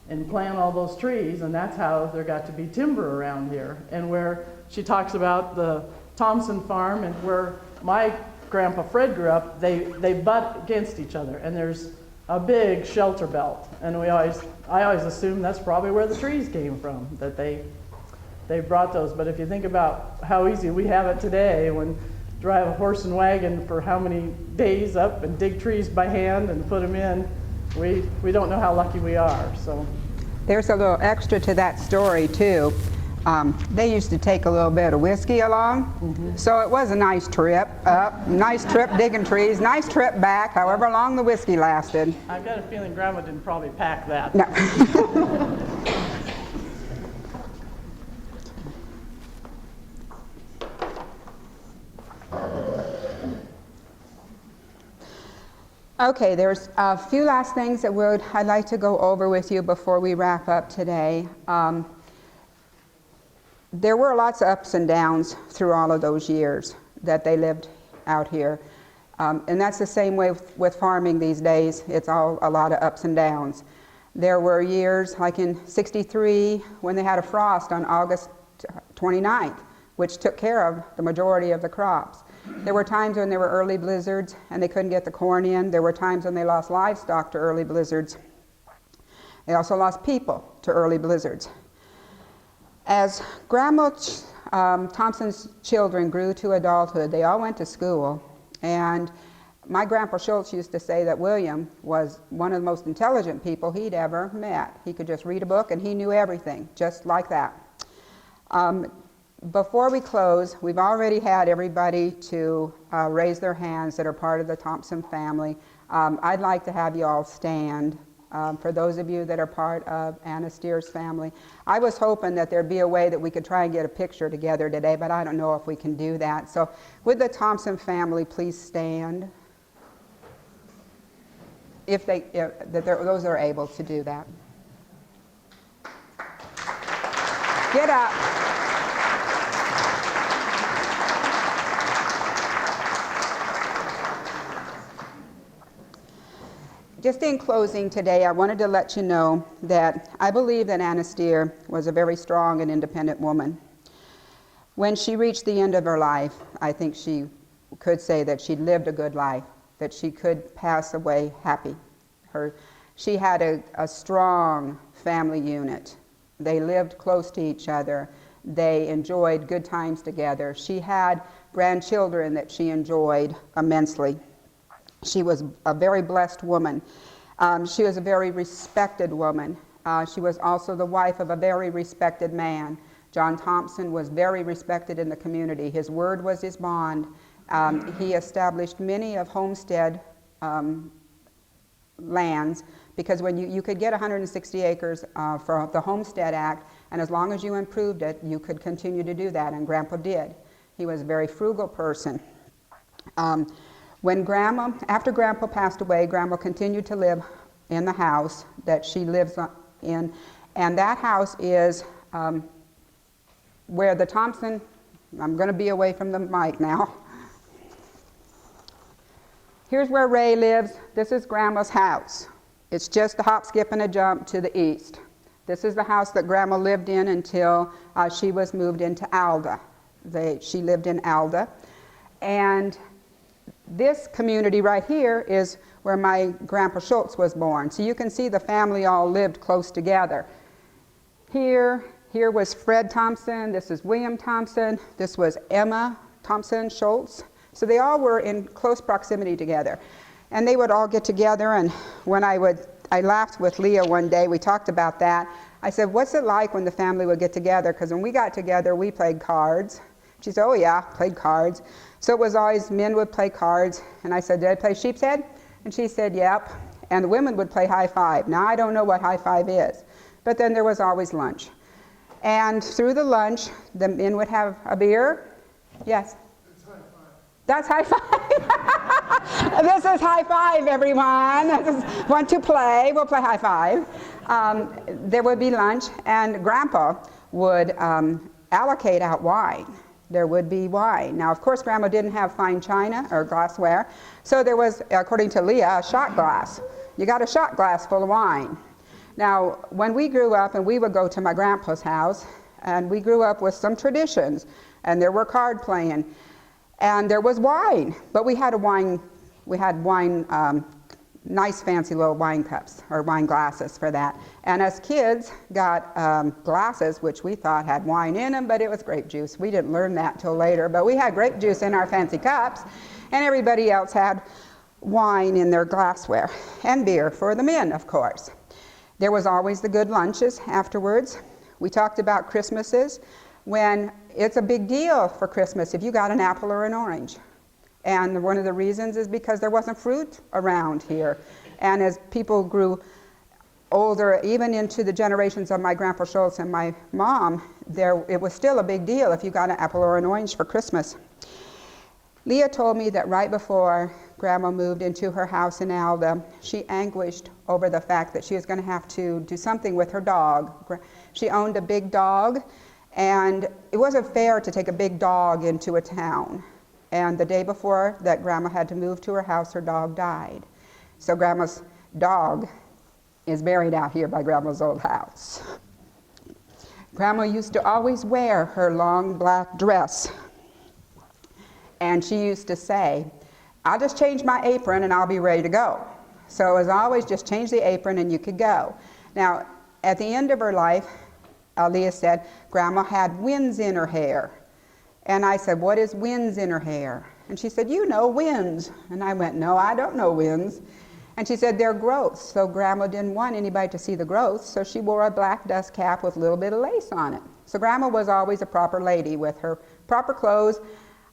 and plant all those trees, and that's how there got to be timber around here. And where she talks about the Thomssen farm and where my grandpa Fred grew up, they butt against each other, and there's a big shelter belt. And I always assumed that's probably where the trees came from, that they brought those. But if you think about how easy we have it today, when drive a horse and wagon for how many days up and dig trees by hand and put them in, we don't know how lucky we are. So There's a little extra to that story too. They used to take a little bit of whiskey along, so it was a nice trip up, nice trip digging trees, nice trip back, however long the whiskey lasted. I've got a feeling Grandma didn't probably pack that. No. Okay, there's a few last things that I'd like to go over with you before we wrap up today. There were lots of ups and downs through all of those years that they lived out here. And that's the same way with farming these days. It's all a lot of ups and downs. There were years like in '63 when they had a frost on August 29th, which took care of the majority of the crops. There were times when there were early blizzards and they couldn't get the corn in. There were times when they lost livestock to early blizzards. They also lost people to early blizzards. As Grandma Thomssen's children grew to adulthood, they all went to school. And my Grandpa Schultz used to say that William was one of the most intelligent people he'd ever met. He could just read a book and he knew everything, just like that. Before we close, we've already had everybody to raise their hands that are part of the Thomssen family. I'd like to have you all stand. For those of you that are part of Anna Stehr's family. I was hoping that there'd be a way that we could try and get a picture together today, but I don't know if we can do that. So would the Thomssen family please stand? If those are able to do that. Get up. Just in closing today, I wanted to let you know that I believe that Anna Stehr was a very strong and independent woman. When she reached the end of her life, I think she could say that she'd lived a good life, that she could pass away happy. She had a strong family unit. They lived close to each other. They enjoyed good times together. She had grandchildren that she enjoyed immensely. She was a very blessed woman. She was a very respected woman. She was also the wife of a very respected man. John Thomssen was very respected in the community. His word was his bond. He established many of homestead lands because when you could get 160 acres for the Homestead Act, and as long as you improved it, you could continue to do that, and Grandpa did. He was a very frugal person. After Grandpa passed away, Grandma continued to live in the house that she lives in, and that house is where the Thomssen, I'm going to be away from the mic now. Here's where Ray lives. This is Grandma's house. It's just a hop, skip, and a jump to the east. This is the house that Grandma lived in until she was moved into Alda. She lived in Alda, and This community right here is where my Grandpa Schultz was born. So you can see the family all lived close together. Here was Fred Thomssen, this is William Thomssen, this was Emma Thomssen Schultz. So they all were in close proximity together. And they would all get together, and when I laughed with Leah one day, we talked about that. I said, what's it like when the family would get together? Because when we got together, we played cards. She said, oh yeah, played cards. So it was always men would play cards. And I said, did I play sheep's head? And she said, yep. And the women would play high five. Now I don't know what high five is. But then there was always lunch. And through the lunch, the men would have a beer. Yes? It's high five. That's high five. This is high five, everyone. Want to play? We'll play high five. There would be lunch, and Grandpa would allocate out wine. There would be wine. Now, of course, Grandma didn't have fine china or glassware, so there was, according to Leah, a shot glass. You got a shot glass full of wine. Now, when we grew up, and we would go to my grandpa's house, and we grew up with some traditions, and there were card playing, and there was wine, but we had wine, nice fancy little wine cups, or wine glasses for that. And as kids, got glasses, which we thought had wine in them, but it was grape juice. We didn't learn that till later, but we had grape juice in our fancy cups, and everybody else had wine in their glassware, and beer for the men, of course. There was always the good lunches afterwards. We talked about Christmases, when it's a big deal for Christmas if you got an apple or an orange. And one of the reasons is because there wasn't fruit around here. And as people grew older, even into the generations of my Grandpa Schultz and my mom, it was still a big deal if you got an apple or an orange for Christmas. Leah told me that right before Grandma moved into her house in Alda, she anguished over the fact that she was going to have to do something with her dog. She owned a big dog, and it wasn't fair to take a big dog into a town. And the day before that Grandma had to move to her house, her dog died. So Grandma's dog is buried out here by Grandma's old house. Grandma used to always wear her long black dress. And she used to say, I'll just change my apron and I'll be ready to go. So as always, just change the apron and you could go. Now, at the end of her life, Leah said, Grandma had winds in her hair. And I said, what is winds in her hair? And she said, you know, winds. And I went, no, I don't know winds. And she said, they're growths. So Grandma didn't want anybody to see the growths, so she wore a black dust cap with a little bit of lace on it. So Grandma was always a proper lady with her proper clothes.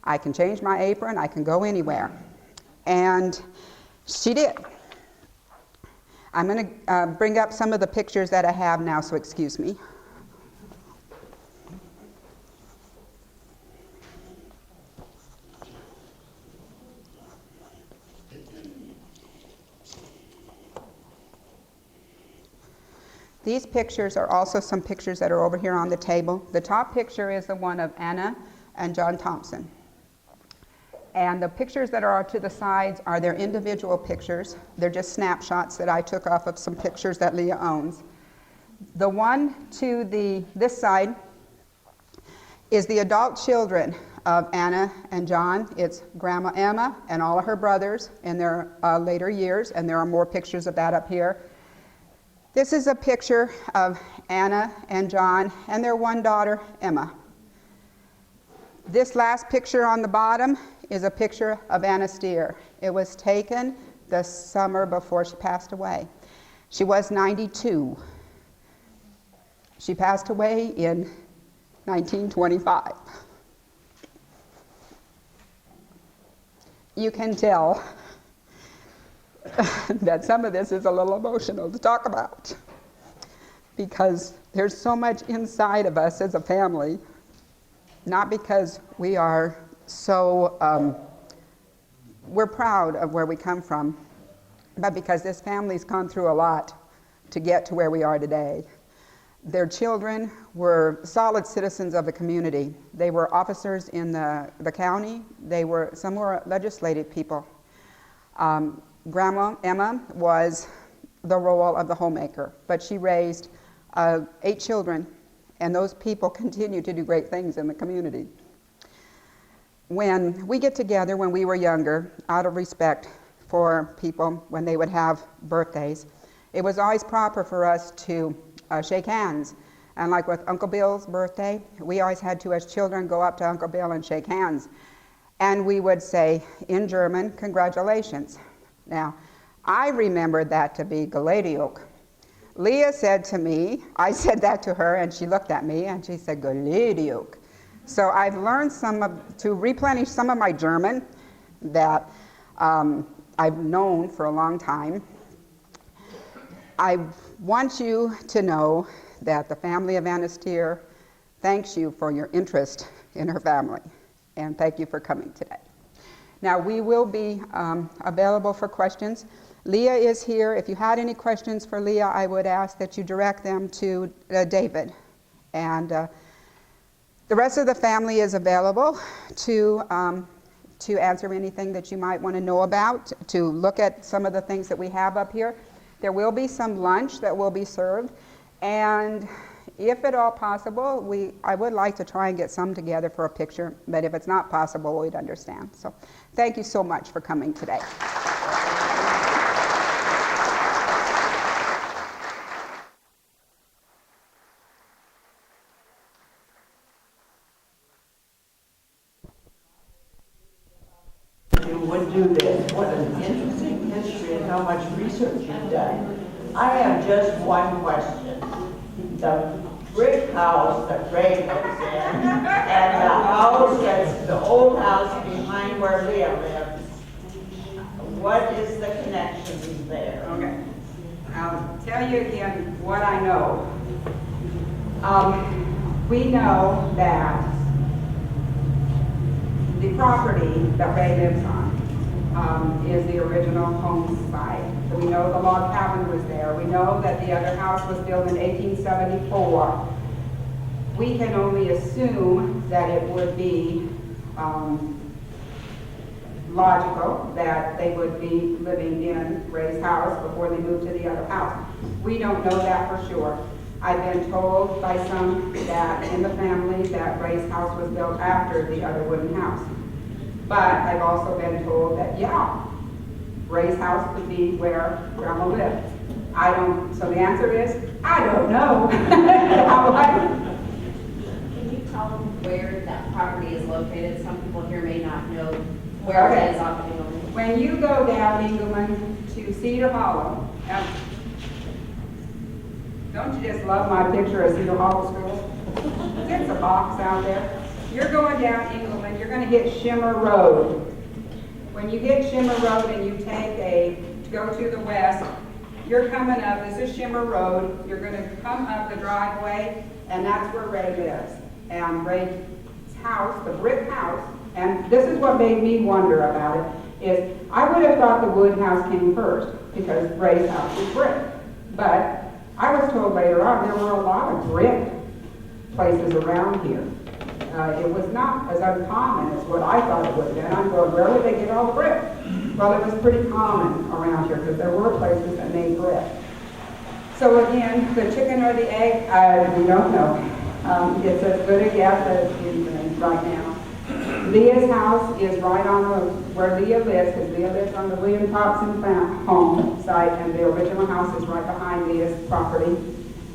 I can change my apron, I can go anywhere. And she did. I'm going to bring up some of the pictures that I have now, so excuse me. These pictures are also some pictures that are over here on the table. The top picture is the one of Anna and John Thomssen. And the pictures that are to the sides are their individual pictures. They're just snapshots that I took off of some pictures that Leah owns. The one to this side is the adult children of Anna and John. It's Grandma Emma and all of her brothers in their later years, and there are more pictures of that up here. This is a picture of Anna and John and their one daughter, Emma. This last picture on the bottom is a picture of Anna Stehr. It was taken the summer before she passed away. She was 92. She passed away in 1925. You can tell that some of this is a little emotional to talk about, because there's so much inside of us as a family, not because we are so, we're proud of where we come from, but because this family's gone through a lot to get to where we are today. Their children were solid citizens of the community. They were officers in the county. Some were legislative people. Grandma Emma was the role of the homemaker, but she raised 8 children, and those people continue to do great things in the community. when we get together when we were younger, out of respect for people when they would have birthdays, it was always proper for us to shake hands. And like with Uncle Bill's birthday, we always had to, as children, go up to Uncle Bill and shake hands. And we would say, in German, congratulations. Now, I remembered that to be Galadiok. Leah said to me, I said that to her, and she looked at me, and she said, Galadiok. So I've learned to replenish some of my German that I've known for a long time. I want you to know that the family of Anna Stehr thanks you for your interest in her family, and thank you for coming today. Now, we will be available for questions. Leah is here. If you had any questions for Leah, I would ask that you direct them to David. And the rest of the family is available to answer anything that you might want to know about, to look at some of the things that we have up here. There will be some lunch that will be served. And if at all possible, I would like to try and get some together for a picture, but if it's not possible, we'd understand. So thank you so much for coming today. You would do this. What an interesting history and how much research you've done. I have just one question. The brick house that Ray lives in, and the house that's the old house behind where Leah lives, what is the connection there? Okay. I'll tell you again what I know. We know that the property that Ray lives on is the original home site. So we know the log cabin was there. We know that the other house was built in 1874. We can only assume that it would be logical that they would be living in Ray's house before they moved to the other house. We don't know that for sure. I've been told by some that in the family that Ray's house was built after the other wooden house. But I've also been told that, yeah, Ray's house could be where Grandma lived. So the answer is, I don't know. Can you tell them where that property is located? Some people here may not know where it is off of Engelman. When you go down Engelman to Cedar Hollow, don't you just love my picture of Cedar Hollow School? There's a box out there. You're going down Engelman, you're going to hit Shimmer Road. When you hit Shimmer Road and you go to the west, you're coming up, this is Shimmer Road, you're going to come up the driveway, and that's where Ray lives. And Ray's house, the brick house, and this is what made me wonder about it, is I would have thought the wood house came first, because Ray's house was brick. But I was told later on there were a lot of brick places around here. It was not as uncommon as what I thought it would have been. I'm going, where would they get all the brick? Well, it was pretty common around here because there were places that made brick. So again, the chicken or the egg, we don't know. It's as good a guess as anything right now. Leah's house is right on where Leah lives, because Leah lives on the William Thomssen home site, and the original house is right behind Leah's property.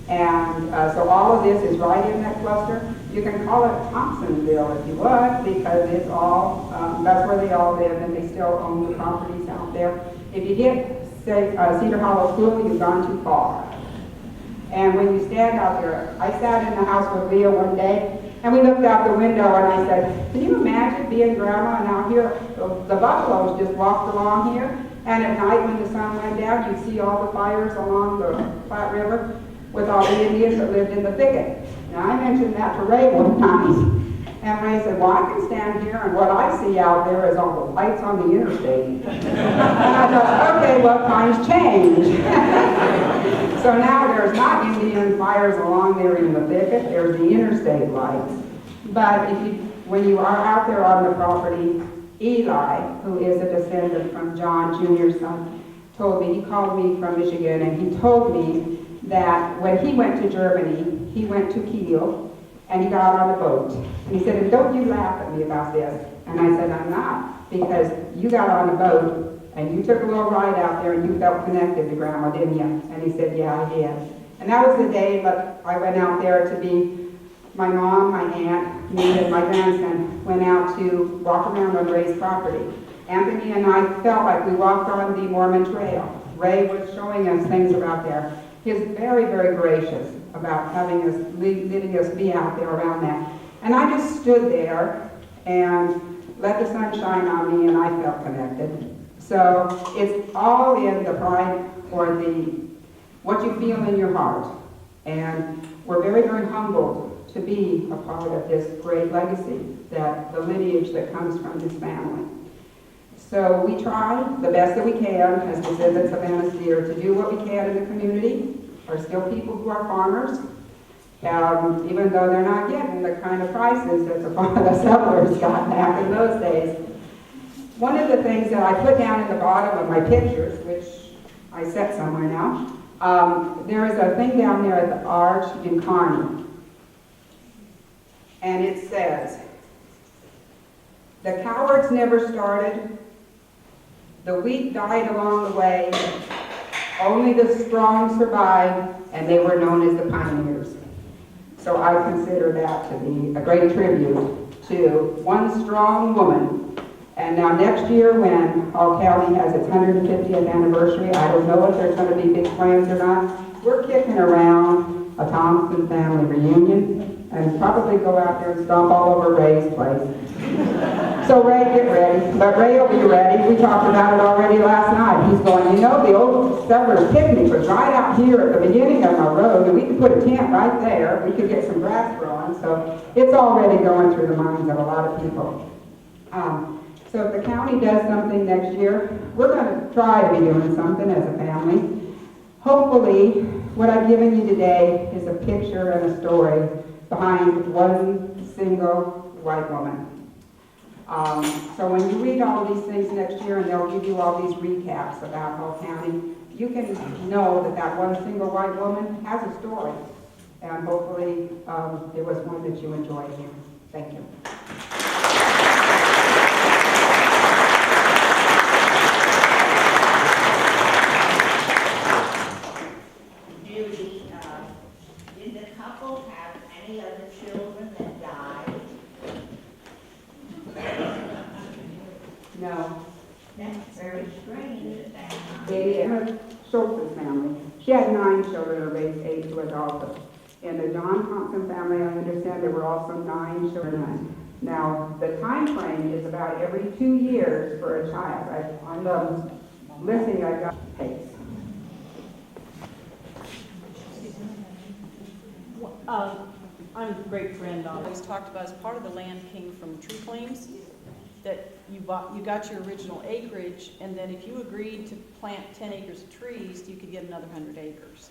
And so all of this is right in that cluster. You can call it Thompsonville if you want, because it's all, that's where they all live, and they still own the properties out there. If you hit, say, Cedar Hollow School, you've gone too far. And when you stand out there, I sat in the house with Leah one day, and we looked out the window, and I said, can you imagine being grandma and out here, the buffaloes just walked along here, and at night when the sun went down, you'd see all the fires along the Platte River with all the Indians that lived in the thicket. Now, I mentioned that to Ray one time, and Ray said, well, I can stand here, and what I see out there is all the lights on the interstate. And I thought, okay, well, times change. So now there's not Indian fires along there in the thicket, there's the interstate lights. But when you are out there on the property, Eli, who is a descendant from John Jr.'s son, he called me from Michigan, and he told me that when he went to Germany, he went to Kiel, and he got on a boat. And he said, and don't you laugh at me about this. And And I said, I'm not, because you got on a boat and you took a little ride out there and you felt connected to Grandma, didn't you? And he said, yeah, I did. And that was the day that I went out there to be, my mom, my aunt, me, and my grandson went out to walk around on Ray's property. Anthony and I felt like we walked on the Mormon Trail. Ray was showing us things about there. He was very, very gracious about having us, letting us be out there around that. And I just stood there and let the sun shine on me, and I felt connected. So it's all in the pride or what you feel in your heart. And we're very, very humbled to be a part of this great legacy, that the lineage that comes from his family. So we try the best that we can as descendants of Stehr to do what we can in the community. There are still people who are farmers, even though they're not getting the kind of prices that the settlers got back in those days. One of the things that I put down in the bottom of my pictures, which I set somewhere now, there is a thing down there at the arch in Kearney. And it says, the cowards never started, the weak died along the way, only the strong survived, and they were known as the pioneers. So I consider that to be a great tribute to one strong woman. And now next year, when Hall County has its 150th anniversary, I don't know if there's going to be big plans or not, we're kicking around a Thomssen family reunion and probably go out there and stomp all over Ray's place. So Ray, get ready. But Ray will be ready. We talked about it already last night. He's going, you know, the old settlers' picnic was right out here at the beginning of my road, and we could put a tent right there. We could get some grass growing. So it's already going through the minds of a lot of people. So if the county does something next year, we're going to try to be doing something as a family. Hopefully, what I've given you today is a picture and a story behind one single white woman. So when you read all these things next year, and they'll give you all these recaps about Hall County, you can know that that one single white woman has a story. And hopefully, it was one that you enjoyed hearing. Thank you. Judy, did the couple have any other children that died? No. That's very strange that happened. Emma Schultz's family. She had 9 children of age 8 to adulthood. In the John Thomssen family, I understand there were also 9 children. Now, the time frame is about every 2 years for a child. On the listing I got pace. I'm a great friend. Always talked about as part of the land came from tree claims, that you got your original acreage, and then if you agreed to plant 10 acres of trees, you could get another 100 acres.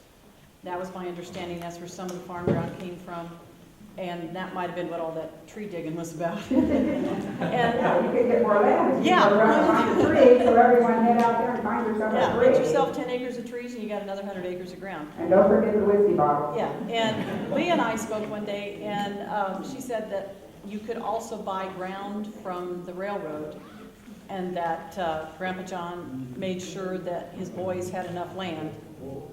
That was my understanding. That's where some of the farm ground came from, and that might have been what all that tree digging was about. Yeah, you could get more land. Yeah. You go around the trees, so everyone head out there and find yourself a tree. Get yourself 10 acres of trees, and you got another 100 acres of ground. And don't forget the whiskey bottle. Yeah, and Leah and I spoke one day, and she said that you could also buy ground from the railroad, and that Grandpa John made sure that his boys had enough land.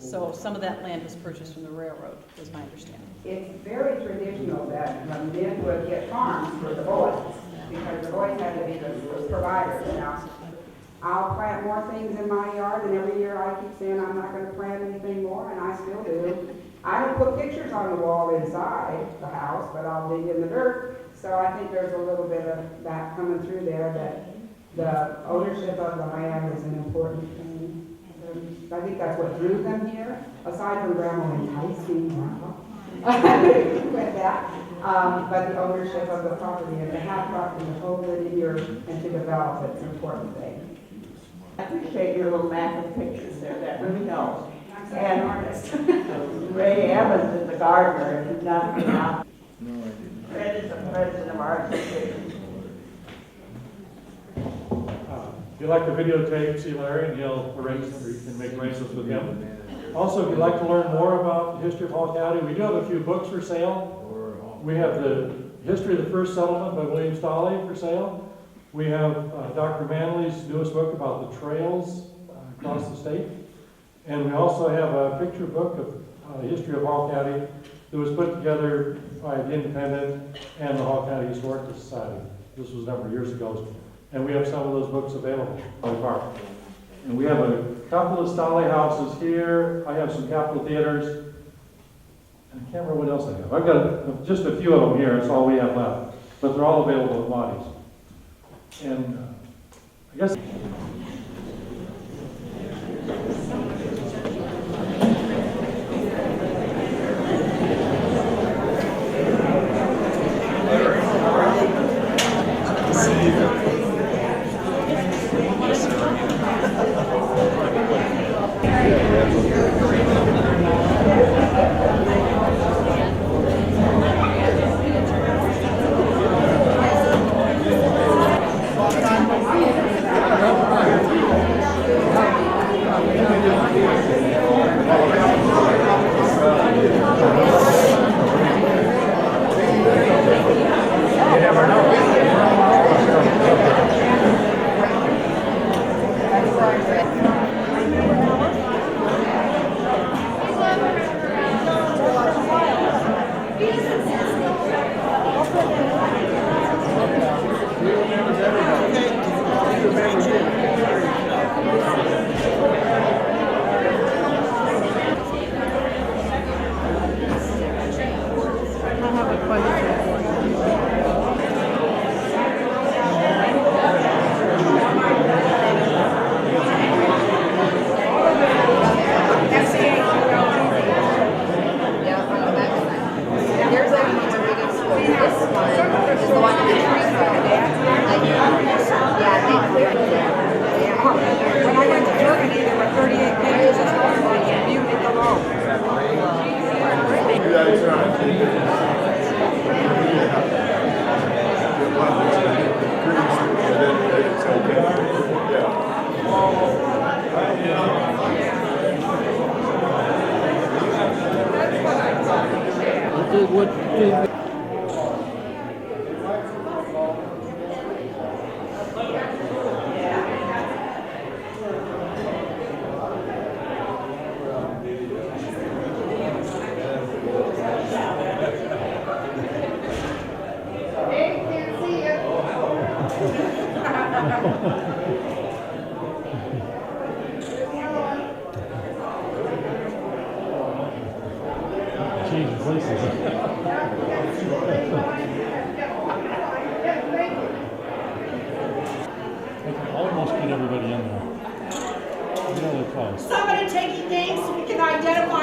So some of that land was purchased from the railroad, was my understanding. It's very traditional that men would get farms for the boys, because the boys had to be the providers. Now, I'll plant more things in my yard, and every year I keep saying I'm not going to plant anything more, and I still do. I don't put pictures on the wall inside the house, but I'll dig in the dirt. So I think there's a little bit of that coming through there, that the ownership of the land is an important thing. I think that's what drew them here, aside from Grandma enticing with that. But the ownership of the property, and to have property, to hold it in your, and to develop it, is an important thing. I appreciate your little map of pictures there, that really helps. And Ray Evans is the gardener, and he's not enough. Fred is the president of our association. If you'd like to videotape, see Larry, and he'll arrange, or you can make arrangements with him. Also, if you'd like to learn more about the history of Hall County, we do have a few books for sale. We have the History of the First Settlement by William Stolley for sale. We have Dr. Manley's newest book about the trails across the state. And we also have a picture book of history of Hall County that was put together by the Independent and the Hall County Historical Society. This was a number of years ago. And we have some of those books available in the park. And we have a couple of Stolly houses here. I have some Capitol Theaters. And I can't remember what else I have. I've got just a few of them here. That's all we have left. But they're all available at Monty's. And I guess... Somebody take your name so we can identify